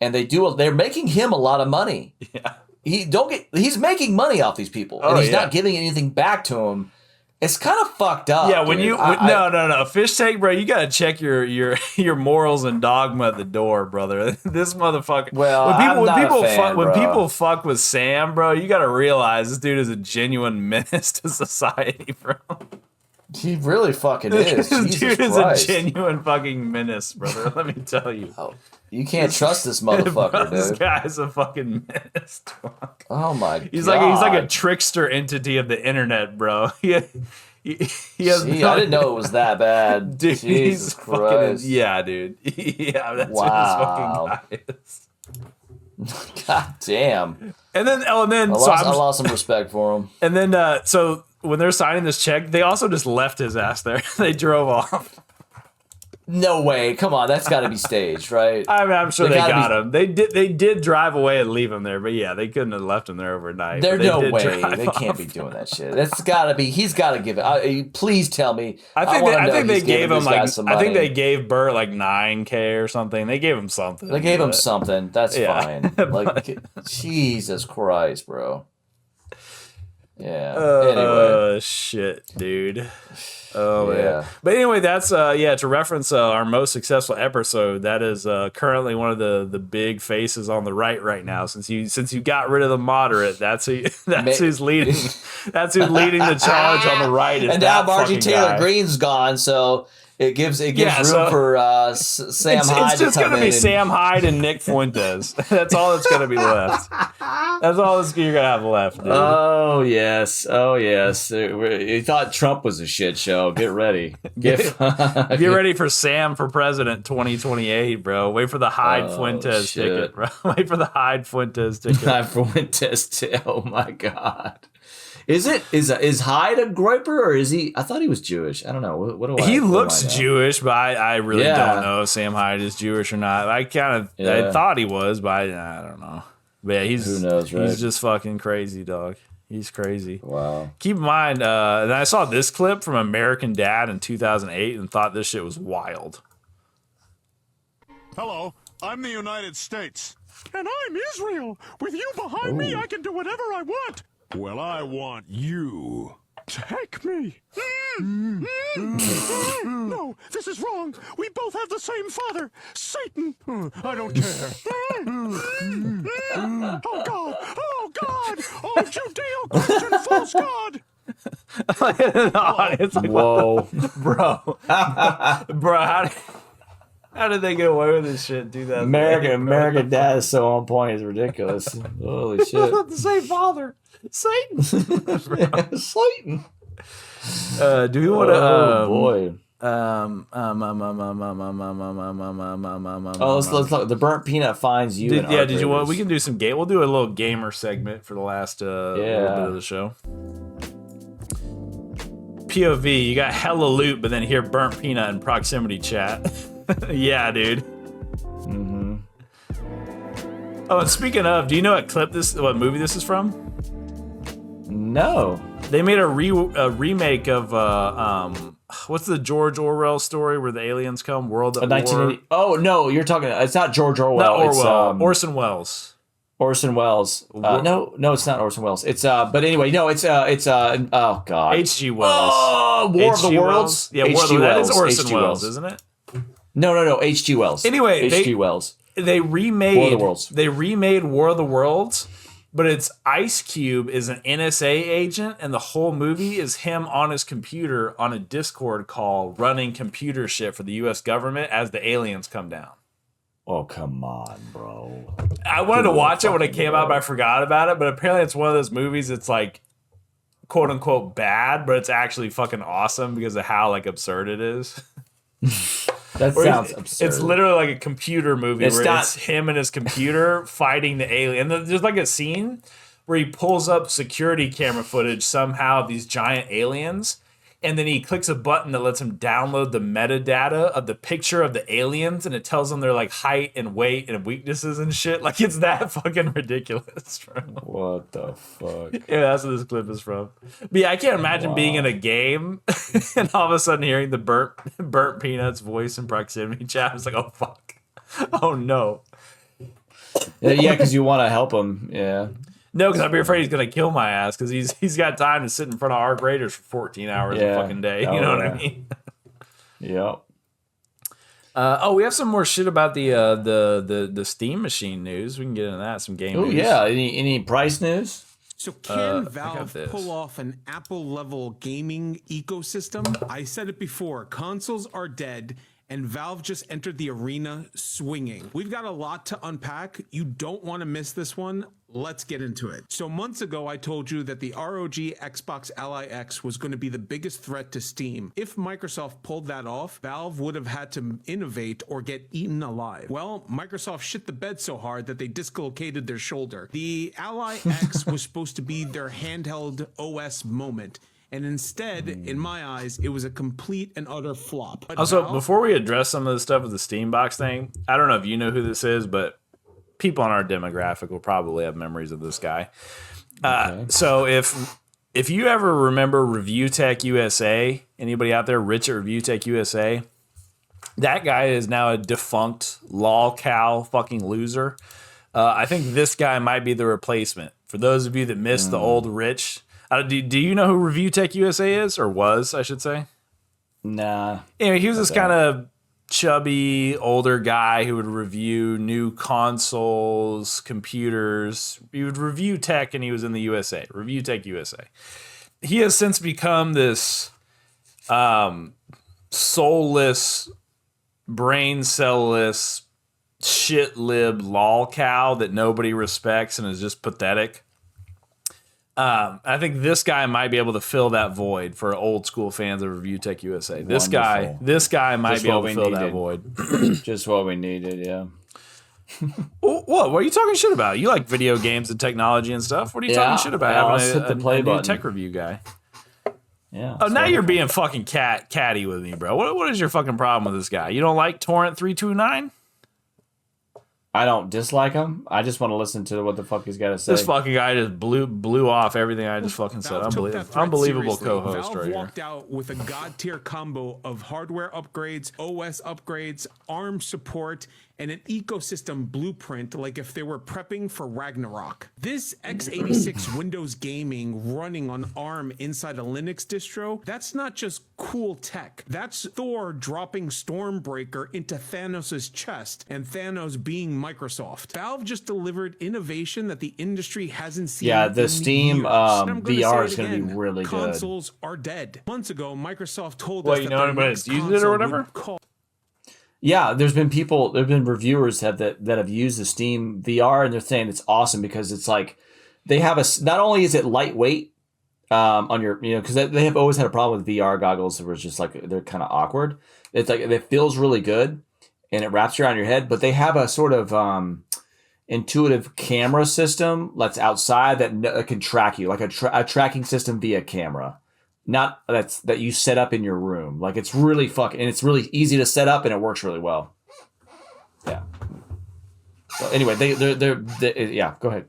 and they're making him a lot of money. Yeah. He's making money off these people, and he's not giving anything back to them. It's kind of fucked up. Yeah, no, fish tank, bro. You gotta check your morals and dogma at the door, brother. This motherfucker. Well, when people fuck with Sam, bro, you gotta realize this dude is a genuine menace to society, bro. He really fucking is. This dude is a genuine fucking menace, brother. Let me tell you. Oh, you can't trust this motherfucker, bro, dude. This guy's a fucking menace. Oh my God. He's like a trickster entity of the internet, bro. He has I didn't know it was that bad. Dude, Jesus Christ. Yeah, dude. Yeah, that's wow. what this fucking guy is. God damn. And then I lost some respect for him. And then so when they're signing this check, they also just left his ass there. They drove off. No way. Come on. That's got to be staged, right? I mean, I'm sure they got him. They did drive away and leave him there, but yeah, they couldn't have left him there overnight. There's no way. They can't be doing that shit. That's got to be. He's got to give it. Please tell me. I think they gave him like. I think they gave Burt like $9,000 or something. They gave him something. They gave him something. That's fine. Like, Jesus Christ, bro. Yeah. Anyway. Shit, dude. Oh yeah. But anyway, that's to reference our most successful episode. That is currently one of the big faces on the right now. Since you got rid of the moderate, that's who's leading. That's who's leading the charge on the right. And now Margie Taylor Greene's gone, so it gives room for Sam Hyde. It's just going to be Sam Hyde and Nick Fuentes. That's all that's going to be left. That's all you're going to have left, dude. Oh, yes. You thought Trump was a shit show. Get ready. Get ready for Sam for president 2028, bro. Wait for the Hyde Fuentes ticket, bro. Wait for the Hyde Fuentes ticket. Hyde Fuentes Oh, my God. Is Hyde a groiper or is he? I thought he was Jewish. I don't know. What do I? He looks Jewish, but I really don't know if Sam Hyde is Jewish or not. I thought he was, but I don't know. But yeah, who knows, right? He's just fucking crazy, dog. He's crazy. Wow. Keep in mind, and I saw this clip from American Dad in 2008 and thought this shit was wild. Hello, I'm the United States. And I'm Israel. With you behind me, I can do whatever I want. Well, I want you. Take me. No, this is wrong. We both have the same father, Satan. I don't care. Oh, God. Oh, Judeo-Christian false God. It's like, whoa. Bro, how did they get away with this shit? American Dad is so on point. It's ridiculous. Holy shit. The same father. Satan. Satan. Do we want to? Oh boy. Let's look. The burnt peanut finds you. Did you want? We can do some game. We'll do a little gamer segment for the last little bit of the show. POV, you got hella loot, but then hear burnt peanut in proximity chat. Yeah, dude. Mm-hmm. Oh, and speaking of, do you know what movie this is from? No. They made a remake of what's the George Orwell story where the aliens come? World at War. Oh no, you're talking. It's not George Orwell. Not Orwell. It's, Orson Welles. Orson Welles. No, it's not Orson Welles. It's but anyway, no, it's oh god. H.G. Wells. Oh, War of the Worlds. Yeah, War of the Worlds. That is Orson Welles, isn't it? No, H.G. Wells. Anyway, H.G. Wells. They remade War of the Worlds. They remade War of the Worlds, but it's Ice Cube is an NSA agent, and the whole movie is him on his computer on a Discord call running computer shit for the U.S. government as the aliens come down. Oh, come on, bro. I wanted to watch it when it came out, but I forgot about it. But apparently it's one of those movies that's like, quote unquote, bad, but it's actually fucking awesome because of how like absurd it is. That sounds absurd. It's literally like a computer movie it's him and his computer fighting the alien. And there's like a scene where he pulls up security camera footage somehow of these giant aliens. And then he clicks a button that lets him download the metadata of the picture of the aliens. And it tells them their like height and weight and weaknesses and shit. Like it's that fucking ridiculous, bro. What the fuck? Yeah, that's what this clip is from. But yeah, I can't imagine being in a game and all of a sudden hearing the burnt Peanut's voice in proximity chat. It's like, oh fuck. Oh no. Yeah, because you want to help him. Yeah. No, because I'd be afraid he's going to kill my ass because he's got time to sit in front of our graders for 14 hours a fucking day. You know what I mean? Yep. We have some more shit about the Steam Machine news. We can get into that. Some game news. Oh, yeah. Any price news? So can Valve pull off an Apple-level gaming ecosystem? I said it before. Consoles are dead. And Valve just entered the arena swinging. We've got a lot to unpack. You don't want to miss this one. Let's get into it. So months ago, I told you that the ROG Xbox Ally X was going to be the biggest threat to Steam. If Microsoft pulled that off, Valve would have had to innovate or get eaten alive. Well, Microsoft shit the bed so hard that they dislocated their shoulder. The Ally X was supposed to be their handheld OS moment. And instead, in my eyes, it was a complete and utter flop. But Also, Valve- before we address some of the stuff with the Steam Box thing, I don't know if you know who this is, but people in our demographic will probably have memories of this guy. So if you ever remember Review Tech USA, anybody out there, Rich at Review Tech USA, that guy is now a defunct lol cow fucking loser. I think this guy might be the replacement. For those of you that missed the old Rich, do you know who Review Tech USA is, or was, I should say? Nah. Anyway, he was this kind of chubby older guy who would review new consoles, computers. He would review tech, and he was in the USA. Review Tech USA. He has since become this soulless, brain cellless, shit lib lol cow that nobody respects and is just pathetic. I think this guy might be able to fill that void for old school fans of Review Tech USA. This guy might Just be able what to we fill that needed. void. Just what we needed, yeah. What are you talking shit about? You like video games and technology and stuff. What are you Yeah, talking shit about? yeah, Having let's hit the play new button. tech review guy. Yeah. Oh, now you're being fucking catty with me, bro. What is your fucking problem with this guy? You don't like Torrent 329? I don't dislike him. I just want to listen to what the fuck he's got to say. This fucking guy just blew off everything I just fucking said. Valve took that threat Unbelievable seriously. co-host Valve right here. walked out with a god tier combo of hardware upgrades, OS upgrades, ARM support, and an ecosystem blueprint like if they were prepping for Ragnarok. This x86 Windows gaming running on ARM inside a Linux distro, that's not just cool tech. That's Thor dropping Stormbreaker into Thanos' chest, and Thanos being Microsoft. Valve just delivered innovation that the industry hasn't seen. Yeah, the in Steam years. And I'm gonna VR say it is gonna be again. really good. Consoles are dead. Months ago, Microsoft told Well, us you that know their anybody next that's used it or console whatever? would call Yeah, there's been reviewers that have used the Steam VR, and they're saying it's awesome because it's like they have not only is it lightweight on your, because they have always had a problem with VR goggles where it's just like they're kind of awkward. It's like it feels really good and it wraps around your head, but they have a sort of intuitive camera system that's outside that can track you, like a tracking system via camera. Not that you set up in your room. Like it's really and it's really easy to set up and it works really well. Yeah. So anyway, yeah, go ahead.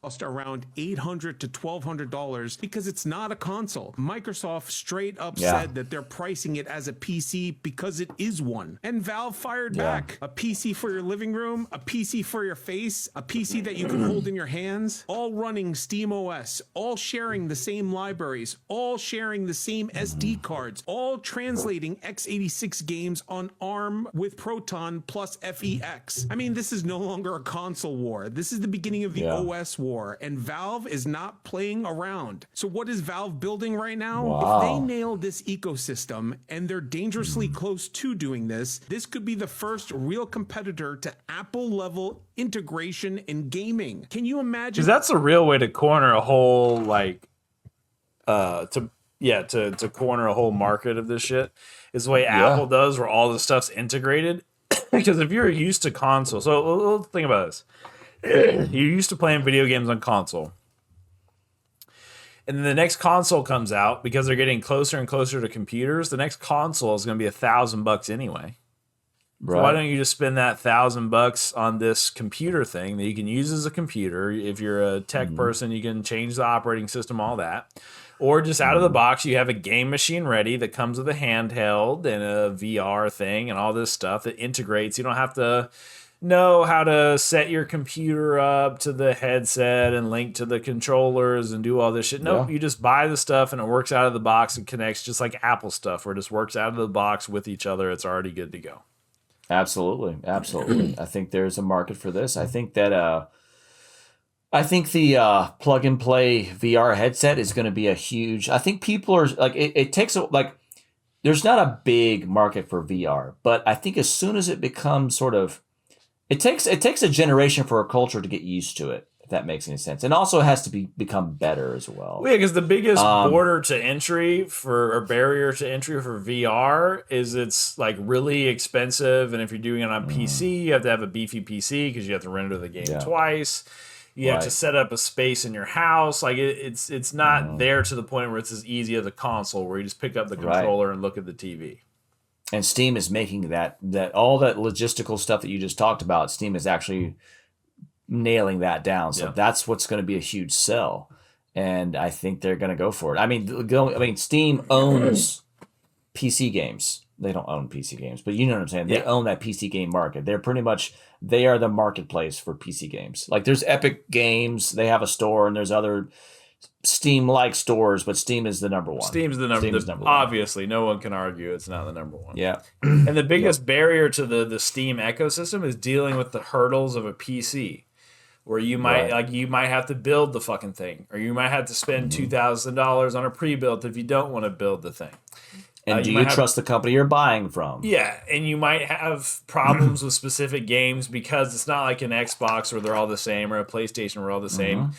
cost around $800 to $1,200 because it's not a console. Microsoft straight up said that they're pricing it as a PC because it is one. And Valve fired back. A PC for your living room, a PC for your face, a PC that you can hold in your hands, all running SteamOS, all sharing the same libraries, all sharing the same SD cards, all translating x86 games on ARM with Proton plus FEX. I mean, this is no longer a console war. This is the beginning of the OS war. And Valve is not playing around. So what is Valve building right now? If they nail this ecosystem, and they're dangerously close to doing this, this could be the first real competitor to Apple level integration in gaming. Can you imagine? Because that's a real way to corner a whole to corner a whole market of this shit. Is the way Apple does, where all the stuff's integrated. Because if you're used to console, so let's think about this. You're used to playing video games on console. And then the next console comes out because they're getting closer and closer to computers. The next console is going to be $1,000 anyway. Right. So why don't you just spend that $1,000 on this computer thing that you can use as a computer? If you're a tech person, you can change the operating system, all that. Or just out of the box, you have a game machine ready that comes with a handheld and a VR thing and all this stuff that integrates. You don't have to know how to set your computer up to the headset and link to the controllers and do all this shit. Nope, you just buy the stuff and it works out of the box and connects just like Apple stuff, where it just works out of the box with each other. It's already good to go. Absolutely. I think there's a market for this. I think that the plug and play VR headset is going to be a huge. I think people are like it takes there's not a big market for VR, but I think as soon as it becomes sort of it takes a generation for a culture to get used to it, if that makes any sense. And also it has to become better as well. Well, yeah, because the biggest barrier to entry for VR is it's like really expensive, and if you're doing it on PC, you have to have a beefy PC because you have to render the game twice. You have to set up a space in your house. Like it's not there to the point where it's as easy as a console where you just pick up the controller and look at the TV. And Steam is making that all that logistical stuff that you just talked about. Steam is actually nailing that down. So that's what's going to be a huge sell. And I think they're going to go for it. I mean, Steam owns PC games. They don't own PC games, but you know what I'm saying? They own that PC game market. They are the marketplace for PC games. Like there's Epic Games, they have a store, and there's other Steam-like stores, but Steam is the number one. Steam's the number one. Obviously, no one can argue it's not the number one. Yeah. And the biggest barrier to the Steam ecosystem is dealing with the hurdles of a PC. Where you might you might have to build the fucking thing, or you might have to spend $2,000 on a pre-built if you don't want to build the thing. And do you trust the company you're buying from? Yeah, and you might have problems with specific games because it's not like an Xbox where they're all the same or a PlayStation where they're all the same.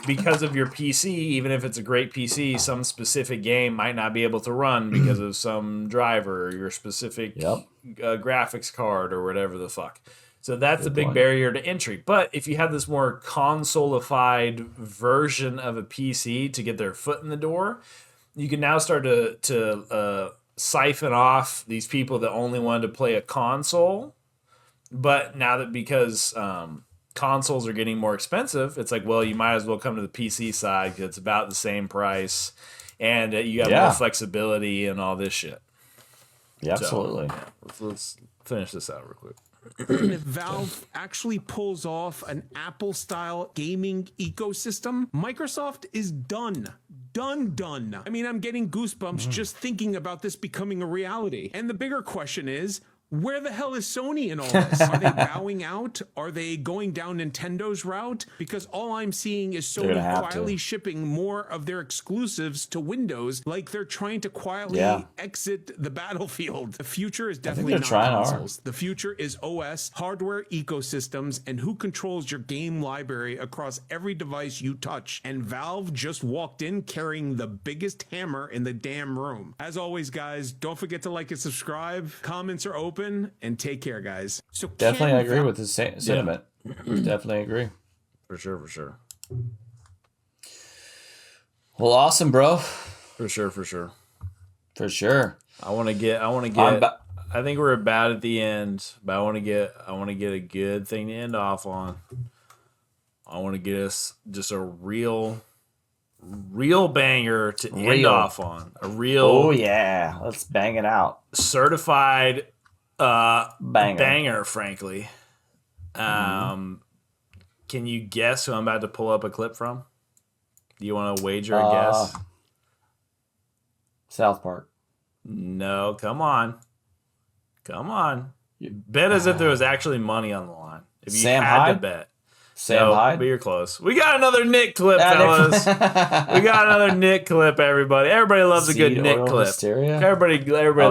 Because of your PC, even if it's a great PC, some specific game might not be able to run because of some driver or your specific graphics card or whatever the fuck. So that's a big barrier to entry. But if you have this more console-ified version of a PC to get their foot in the door, you can now start to siphon off these people that only wanted to play a console. But now that because consoles are getting more expensive, it's like, well, you might as well come to the PC side because it's about the same price. And you have more flexibility and all this shit. Yeah, absolutely. Let's finish this out real quick. If Valve actually pulls off an Apple-style gaming ecosystem, Microsoft is done. Done. I mean, I'm getting goosebumps just thinking about this becoming a reality. And the bigger question is, where the hell is Sony in all this? Are they bowing out? Are they going down Nintendo's route? Because all I'm seeing is Sony quietly shipping more of their exclusives to Windows, like they're trying to quietly exit the battlefield. The future is definitely not consoles. The future is OS, hardware ecosystems, and who controls your game library across every device you touch. And Valve just walked in carrying the biggest hammer in the damn room. As always, guys, don't forget to like and subscribe. Comments are open. And take care, guys. So definitely, I agree with his sentiment. Definitely agree. For sure. Well, awesome, bro. For sure. I want to get. I think we're about at the end, but I want to get a good thing to end off on. I want to get us just a real banger to end off on. A real. Oh yeah, let's bang it out. Certified. Banger, frankly. Can you guess who I'm about to pull up a clip from? Do you want to wager a guess? South Park. No, come on. Bet as if there was actually money on the line. If you Sam had Hyde? to bet. Sam Hyde? But you're close. We got another Nick clip, fellas. We got another Nick clip, everybody. Everybody loves a good Nick clip. Hysteria? Everybody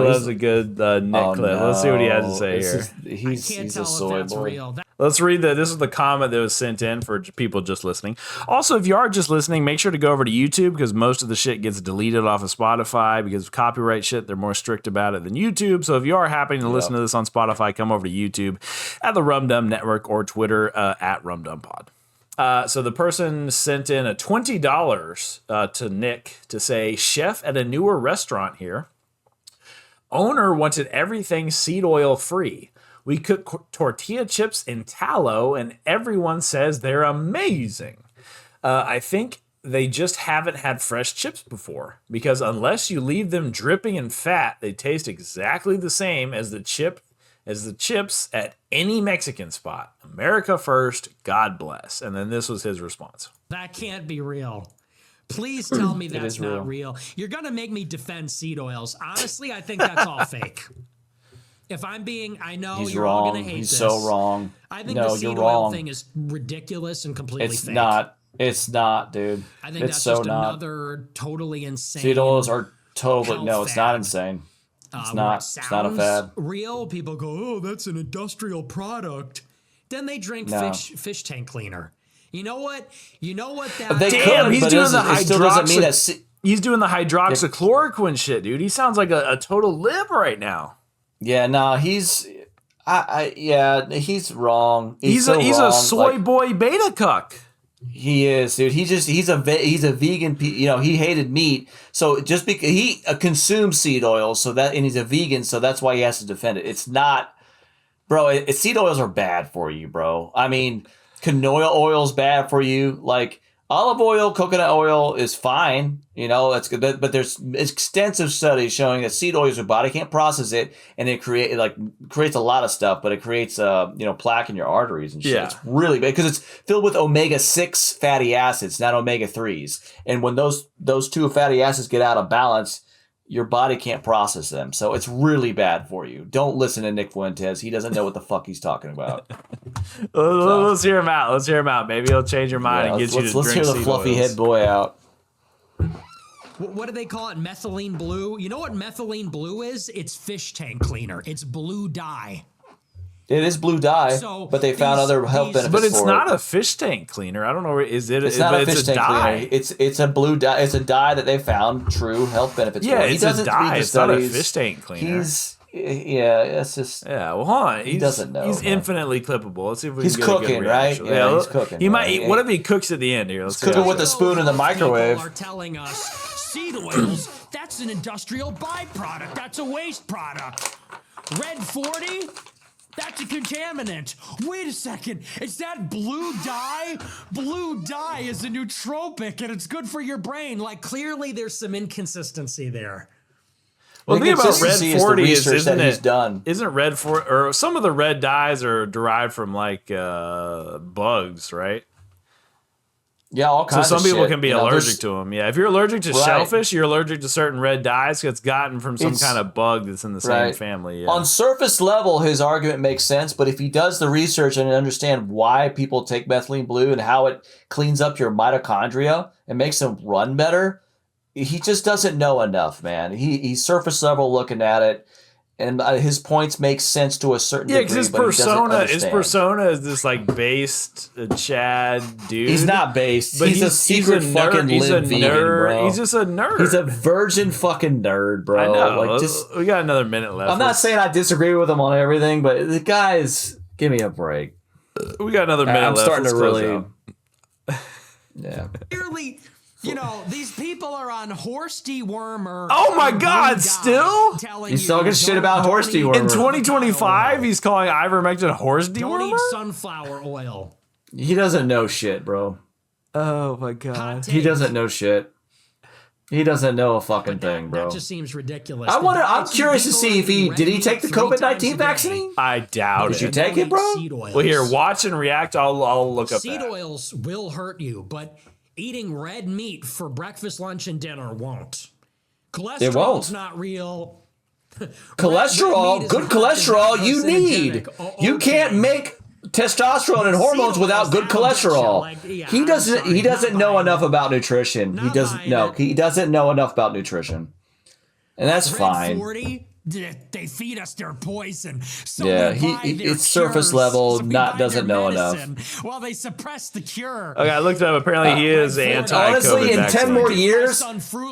loves a good Nick clip. Let's see what he has to say here. He's a soy boy. Let's read that. This is the comment that was sent in for people just listening. Also, if you are just listening, make sure to go over to YouTube because most of the shit gets deleted off of Spotify because of copyright shit. They're more strict about it than YouTube. So if you are happening to listen to this on Spotify, come over to YouTube at the Rum Dum Network or Twitter at Rum Dum Pod. So the person sent in a $20 to Nick to say, chef at a newer restaurant here. Owner wanted everything seed oil free. We cook tortilla chips in tallow, and everyone says they're amazing. I think they just haven't had fresh chips before, because unless you leave them dripping in fat, they taste exactly the same as the chips at any Mexican spot. America first, God bless. And then this was his response. That can't be real. Please tell me that's not real. You're going to make me defend seed oils. Honestly, I think that's all fake. If I'm being, I know He's you're wrong. all going to hate He's this. so wrong. I think the seed oil thing is ridiculous and completely fake. It's not, dude. I think that's just another totally insane. Seed oils are totally, no, it's not insane. It's not a fad. Real people go, oh, that's an industrial product. Then they drink fish tank cleaner. You know what? Damn, he's doing the he's doing the hydroxychloroquine shit, dude. He sounds like a total lib right now. Yeah, no, he's wrong. He's a soy boy beta cuck. He is, dude. He's a vegan. You know, he hated meat, so just because he consumes seed oils, and he's a vegan, so that's why he has to defend it. It's not, bro. Seed oils are bad for you, bro. I mean, canola oil's bad for you. Like olive oil, coconut oil is fine. You know, that's good. But there's extensive studies showing that seed oils, your body can't process it, and it creates a lot of stuff. But it creates plaque in your arteries and shit. Yeah. It's really bad because it's filled with omega-6 fatty acids, not omega-3s. And when those two fatty acids get out of balance, your body can't process them. So it's really bad for you. Don't listen to Nick Fuentes. He doesn't know what the fuck he's talking about. Let's hear him out. Let's hear him out. Maybe he'll change your mind and get you to drink. Let's hear the fluffy head boy out. What do they call it? Methylene blue? You know what methylene blue is? It's fish tank cleaner. It's blue dye. It is blue dye, but they found other health benefits. But it's not a fish tank cleaner. I don't know. Is it? It's not a fish tank cleaner. It's a blue dye. It's a dye that they found true health benefits for. Yeah, it's a dye. It's not a fish tank cleaner. It's just. Yeah, well, hold on. He doesn't know. He's infinitely clippable. Let's see if we can get cooking, a good right? Yeah, he's cooking. He might. What if he cooks at the end here? Let's cook it with a spoon in the microwave. People are telling us seed oils. That's an industrial byproduct. That's a waste product. Red 40. That's a contaminant. Wait a second. Is that blue dye? Blue dye is a nootropic and it's good for your brain. Like, clearly there's some inconsistency there. Well, the thing about Red 40 isn't it? Done. Isn't Red 40 or some of the red dyes are derived from like bugs, right? Yeah, all kinds. So some of people shit. can be allergic to them. Yeah, if you're allergic to shellfish, you're allergic to certain red dyes. It's gotten from some kind of bug that's in the same family. Yeah. On surface level, his argument makes sense, but if he does the research and understand why people take methylene blue and how it cleans up your mitochondria and makes them run better, he just doesn't know enough, man. He's surface level looking at it. And his points make sense to a certain degree. Yeah, because his persona is this like based Chad dude. He's not based. But he's a secret fucking vegan, bro. He's just a nerd. He's a virgin fucking nerd, bro. I know. Like, we got another minute left. I'm not saying I disagree with him on everything, but the guys, give me a break. We got another minute left. I'm starting to really. Yeah. Clearly. You know, these people are on horse dewormer. Oh my God, still? He's talking shit about horse dewormer. In 2025, he's calling ivermectin horse dewormer? Don't eat sunflower oil. He doesn't know shit, bro. Oh my God. He doesn't know shit. He doesn't know a fucking thing, bro. That just seems ridiculous. I'm curious to see if did he take the COVID-19 vaccine? I doubt it. Did you take it, bro? Well, here, watch and react. I'll look up seed oils will hurt you, but eating red meat for breakfast, lunch, and dinner won't. Cholesterol's not real. Cholesterol, good cholesterol, you need. You can't make testosterone and hormones without good cholesterol. He doesn't know enough about nutrition. He doesn't know enough about nutrition. And that's fine. 40, they feed us their poison. So it's surface level, doesn't know enough. While they suppress the cure. Okay, I looked it up. Apparently, he is anti-COVID. Honestly, in vaccine. 10 more years,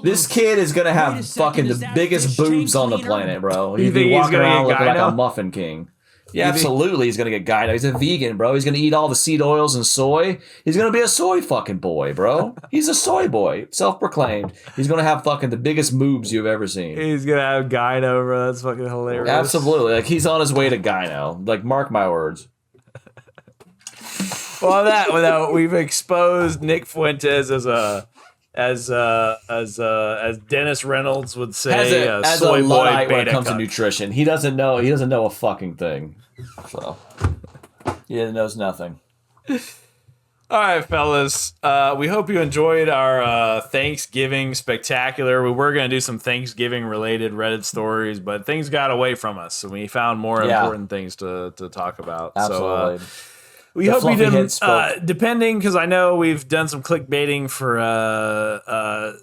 this kid is gonna have fucking the biggest boobs on the planet, bro. He'd be walking around looking like a muffin king. Yeah, absolutely. He's going to get gyno. He's a vegan, bro. He's going to eat all the seed oils and soy. He's going to be a soy fucking boy, bro. He's a soy boy. Self-proclaimed. He's going to have fucking the biggest moobs you've ever seen. He's going to have gyno, bro. That's fucking hilarious. Absolutely. Like, he's on his way to gyno. Like, mark my words. Well, we've exposed Nick Fuentes as Dennis Reynolds would say, as soy a boy Luddite when it beta comes to nutrition. He doesn't know a fucking thing. So he knows nothing. All right, fellas. We hope you enjoyed our Thanksgiving spectacular. We were going to do some Thanksgiving related Reddit stories, but things got away from us, and we found more important things to talk about. Absolutely. So, we hope you didn't, depending, because I know we've done some clickbaiting for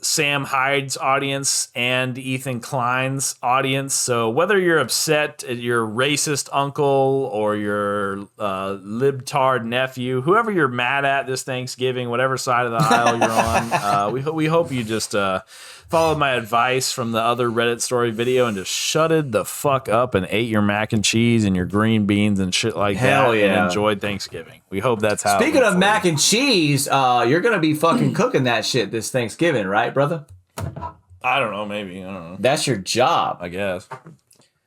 Sam Hyde's audience and Ethan Klein's audience. So whether you're upset at your racist uncle or your libtard nephew, whoever you're mad at this Thanksgiving, whatever side of the aisle you're on, we hope you just followed my advice from the other Reddit story video and just shutted the fuck up and ate your mac and cheese and your green beans and shit like Hell that yeah. and enjoyed Thanksgiving. We hope that's how. Speaking of mac and cheese, you're gonna be fucking cooking that shit this Thanksgiving, right, brother? I don't know, maybe. I don't know. That's your job, I guess.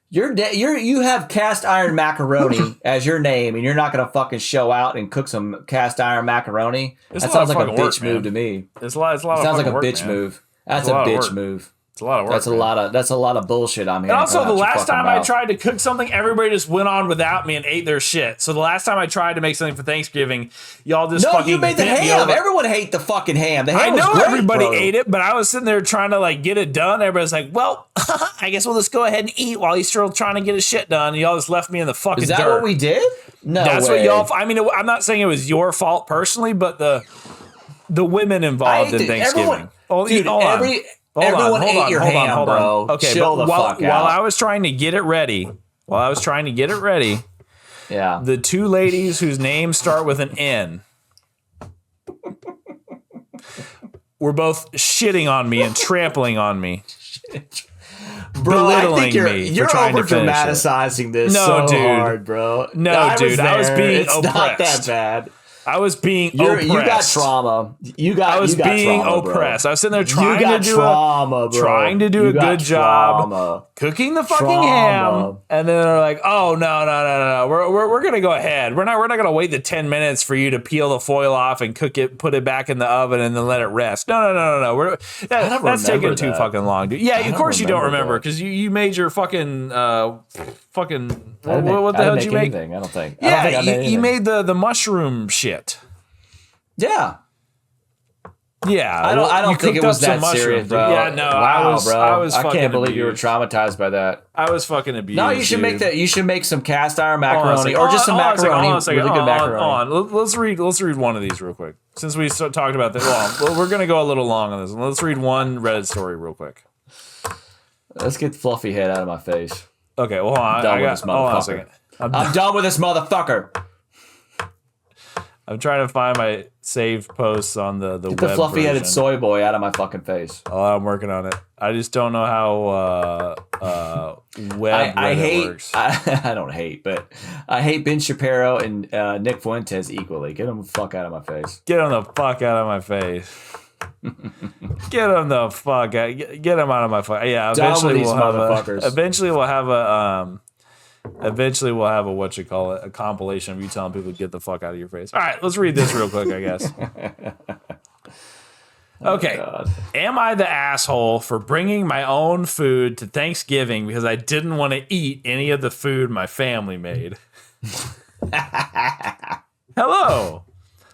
You have cast iron macaroni as your name, and you're not gonna fucking show out and cook some cast iron macaroni. It's That a lot sounds of like a fucking bitch work, move man. to me. It's a lot of Sounds like a fucking work, bitch man. move. That's It's a lot of bitch work. move. It's a lot of work. That's a lot of bullshit I'm hearing. And also, coming the out your last fucking time I mouth. tried to cook something, everybody just went on without me and ate their shit. So the last time I tried to make something for Thanksgiving, y'all just No, fucking you made the bent me ham. over. Everyone hate the fucking ham. The ham I was know great, everybody bro. ate it, but I was sitting there trying to like get it done. Everybody's like, "Well, I guess we'll just go ahead and eat while he's still trying to get his shit done." And y'all just left me in the fucking Is that dirt. what we did? No, That's way. what y'all. I mean, I'm not saying it was your fault personally, but the women involved in Thanksgiving. Everyone ate your ham, bro. Okay, Chill but the fuck while out. I was trying to get it ready, yeah, the two ladies whose names start with an N were both shitting on me and trampling on me. Bro, I belittling think me you're for trying over to finish it. dramatizing this No, so dude. hard, bro. No, I dude, I was there. being It's not that oppressed. bad. I was being You got oppressed. trauma. I was you got being trauma, bro. oppressed. I was sitting there You trying got to do trauma, bro. trying to do You a got good job, trauma. cooking the fucking Trauma. ham, and then they're like, "Oh no! We're gonna go ahead. We're not gonna wait the 10 minutes for you to peel the foil off and cook it, put it back in the oven, and then let it rest. No. That's taking too fucking long, dude. Yeah, of course you don't remember because you made your fucking what the hell did you make? Anything, I don't think. Yeah, I don't think you made the mushroom shit. Yeah. Yeah, I don't you think it cooked was up some that serious, mushrooms. bro. Yeah, no, wow, bro. I was I fucking can't believe you were abused. traumatized by that. I was fucking abused. No, you should make dude. that. You should make some cast iron Hold on a macaroni, second. or just some Hold on a second. macaroni. Hold on a second. Really good macaroni. Hold on. Let's read one of these real quick. Since we talked about this, well, we're gonna go a little long on this. Let's read one Reddit story real quick. Let's get fluffy head out of my face. Okay, well, hold on. I'm done with this Hold on a motherfucker. second. I'm done with this motherfucker. I'm trying to find my saved posts on the Get web the fluffy headed version. soy boy out of my fucking face. Oh, I'm working on it. I just don't know how web I Reddit hate. works. I don't hate, but I hate Ben Shapiro and Nick Fuentes equally. Get them the fuck out of my face. Get them the fuck out of my face. Get them the fuck out. Get them out of my face. Yeah, eventually these we'll have motherfuckers. Eventually we'll have a a compilation of you telling people to get the fuck out of your face. All right, let's read this real quick, I guess. Okay. God. Am I the asshole for bringing my own food to Thanksgiving because I didn't want to eat any of the food my family made? Hello.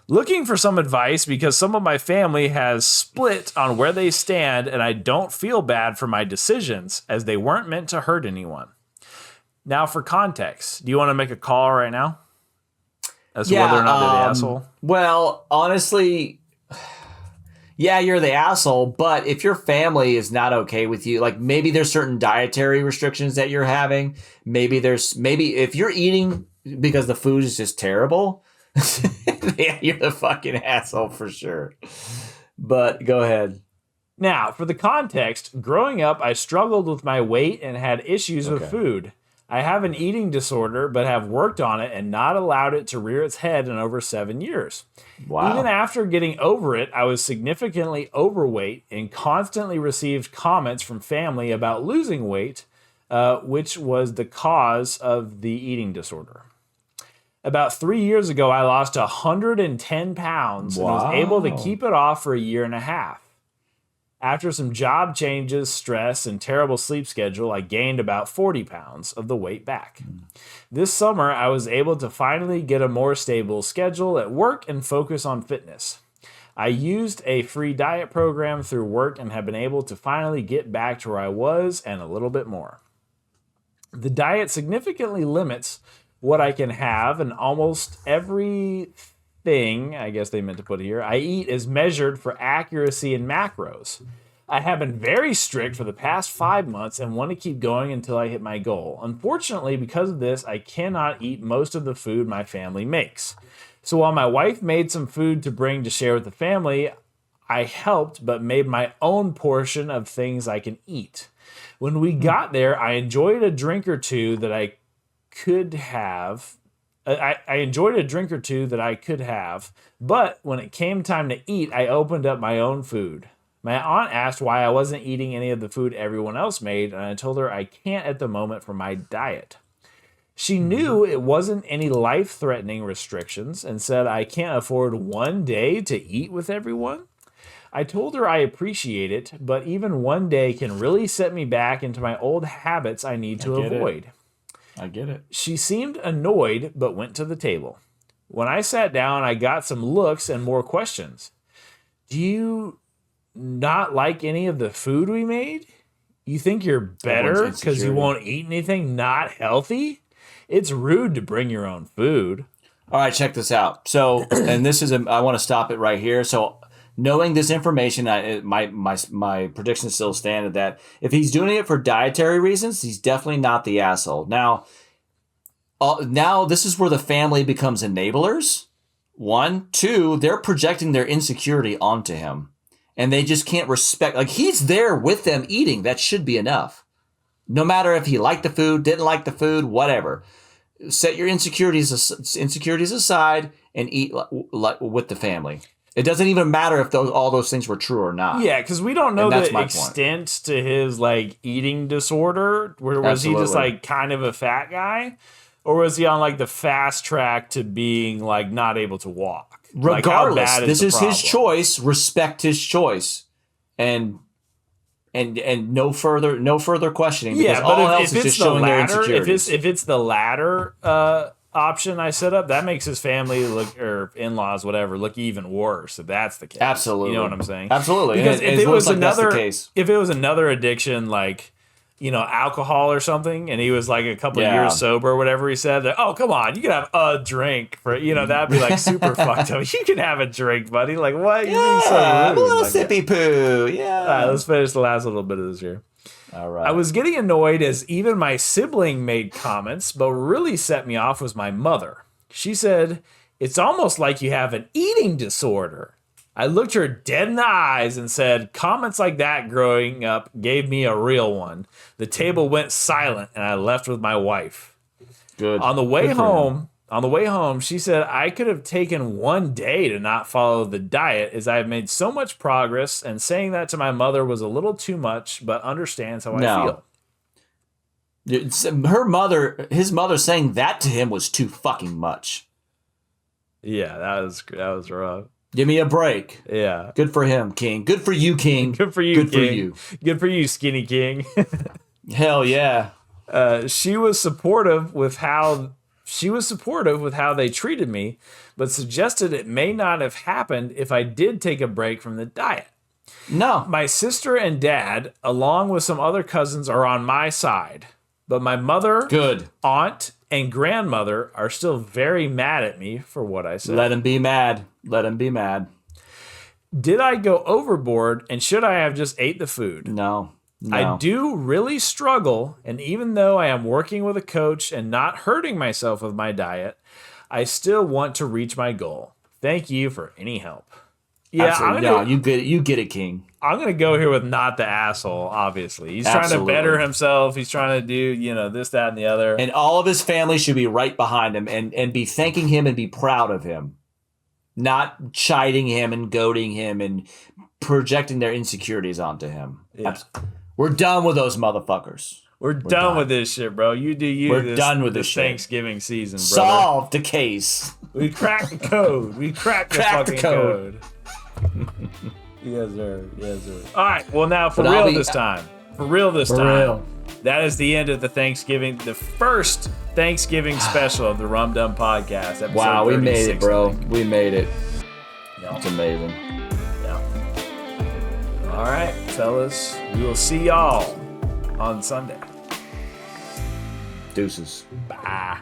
Looking for some advice because some of my family has split on where they stand and I don't feel bad for my decisions as they weren't meant to hurt anyone. Now for context, do you want to make a call right now? As to whether or not they're the asshole? Well, honestly, yeah, you're the asshole, but if your family is not okay with you, like maybe there's certain dietary restrictions that you're having, maybe if you're eating because the food is just terrible, yeah, you're the fucking asshole for sure. But go ahead. Now, for the context, growing up, I struggled with my weight and had issues with food. I have an eating disorder, but have worked on it and not allowed it to rear its head in over 7 years. Wow. Even after getting over it, I was significantly overweight and constantly received comments from family about losing weight, which was the cause of the eating disorder. About 3 years ago, I lost 110 pounds and was able to keep it off for 1.5 years. After some job changes, stress, and terrible sleep schedule, I gained about 40 pounds of the weight back. This summer, I was able to finally get a more stable schedule at work and focus on fitness. I used a free diet program through work and have been able to finally get back to where I was and a little bit more. The diet significantly limits what I can have, and almost everything, I guess they meant to put here, I eat is measured for accuracy in macros. I have been very strict for the past 5 months and want to keep going until I hit my goal. Unfortunately, because of this, I cannot eat most of the food my family makes. So while my wife made some food to bring to share with the family, I helped but made my own portion of things I can eat. When we got there, I enjoyed a drink or two that I could have. I enjoyed a drink or two that I could have, but when it came time to eat, I opened up my own food. My aunt asked why I wasn't eating any of the food everyone else made, and I told her I can't at the moment for my diet. She knew it wasn't any life-threatening restrictions and said I can't afford one day to eat with everyone. I told her I appreciate it, but even one day can really set me back into my old habits I need to avoid. I get it. She seemed annoyed, but went to the table. When I sat down, I got some looks and more questions. Do you not like any of the food we made? You think you're better because you won't eat anything not healthy? It's rude to bring your own food. All right, check this out. So, and this is, I want to stop it right here. So, knowing this information, my predictions still stand that if he's doing it for dietary reasons, he's definitely not the asshole. Now this is where the family becomes enablers. 1, 2, they're projecting their insecurity onto him. And they just can't respect, like he's there with them eating. That should be enough. No matter if he liked the food, didn't like the food, whatever. Set your insecurities aside and eat with the family. It doesn't even matter if all those things were true or not. Yeah, because we don't know the extent to his like eating disorder. Was he just like kind of a fat guy? Or was he on like the fast track to being like not able to walk? Regardless, this is his choice. Respect his choice, and no further questioning. Because all else is just showing their insecurities. If it's the latter option I set up, that makes his family look, or in-laws, whatever, look even worse. If that's the case, absolutely, you know what I'm saying? Absolutely. Because if it was another addiction, like, you know, alcohol or something, and he was like a couple of years sober or whatever he said, that, oh, come on, you can have a drink for, you know, that'd be like super fucked up. You can have a drink, buddy. Like, what? You're being so rude. A little like, sippy poo. Yeah. All right, let's finish the last little bit of this here. All right. I was getting annoyed as even my sibling made comments, but what really set me off was my mother. She said, it's almost like you have an eating disorder. I looked her dead in the eyes and said, comments like that growing up gave me a real one. The table went silent and I left with my wife. Good. On the way home, she said I could have taken one day to not follow the diet as I have made so much progress, and saying that to my mother was a little too much, but understands how I feel. His mother saying that to him was too fucking much. Yeah, that was rough. Give me a break. Yeah. Good for him, King. Good for you, King. Good for you, Good King. for you. Good for you, Skinny King. Hell yeah. She was supportive with how they treated me, but suggested it may not have happened if I did take a break from the diet. No. My sister and dad, along with some other cousins, are on my side, but my mother, aunt, and grandmother are still very mad at me for what I said. Let him be mad. Let him be mad. Did I go overboard, and should I have just ate the food? No. I do really struggle, and even though I am working with a coach and not hurting myself with my diet, I still want to reach my goal. Thank you for any help. Yeah, you get it, King. I'm going to go here with not the asshole, obviously. He's trying to better himself. He's trying to do, you know, this, that, and the other. And all of his family should be right behind him and be thanking him and be proud of him. Not chiding him and goading him and projecting their insecurities onto him. Yeah. We're done with those motherfuckers. We're done with this shit, bro. You do you. We're done with this Thanksgiving season, bro. Solve the case. We cracked the code. We cracked the fucking code. Yes, sir. Yes, sir. All right. Well, now for real this time. That is the end of the first Thanksgiving special of the Rum Dum Podcast. Wow, we made it, bro. We made it. Yeah. It's amazing. Yeah. All right, fellas. We will see y'all on Sunday. Deuces. Bye.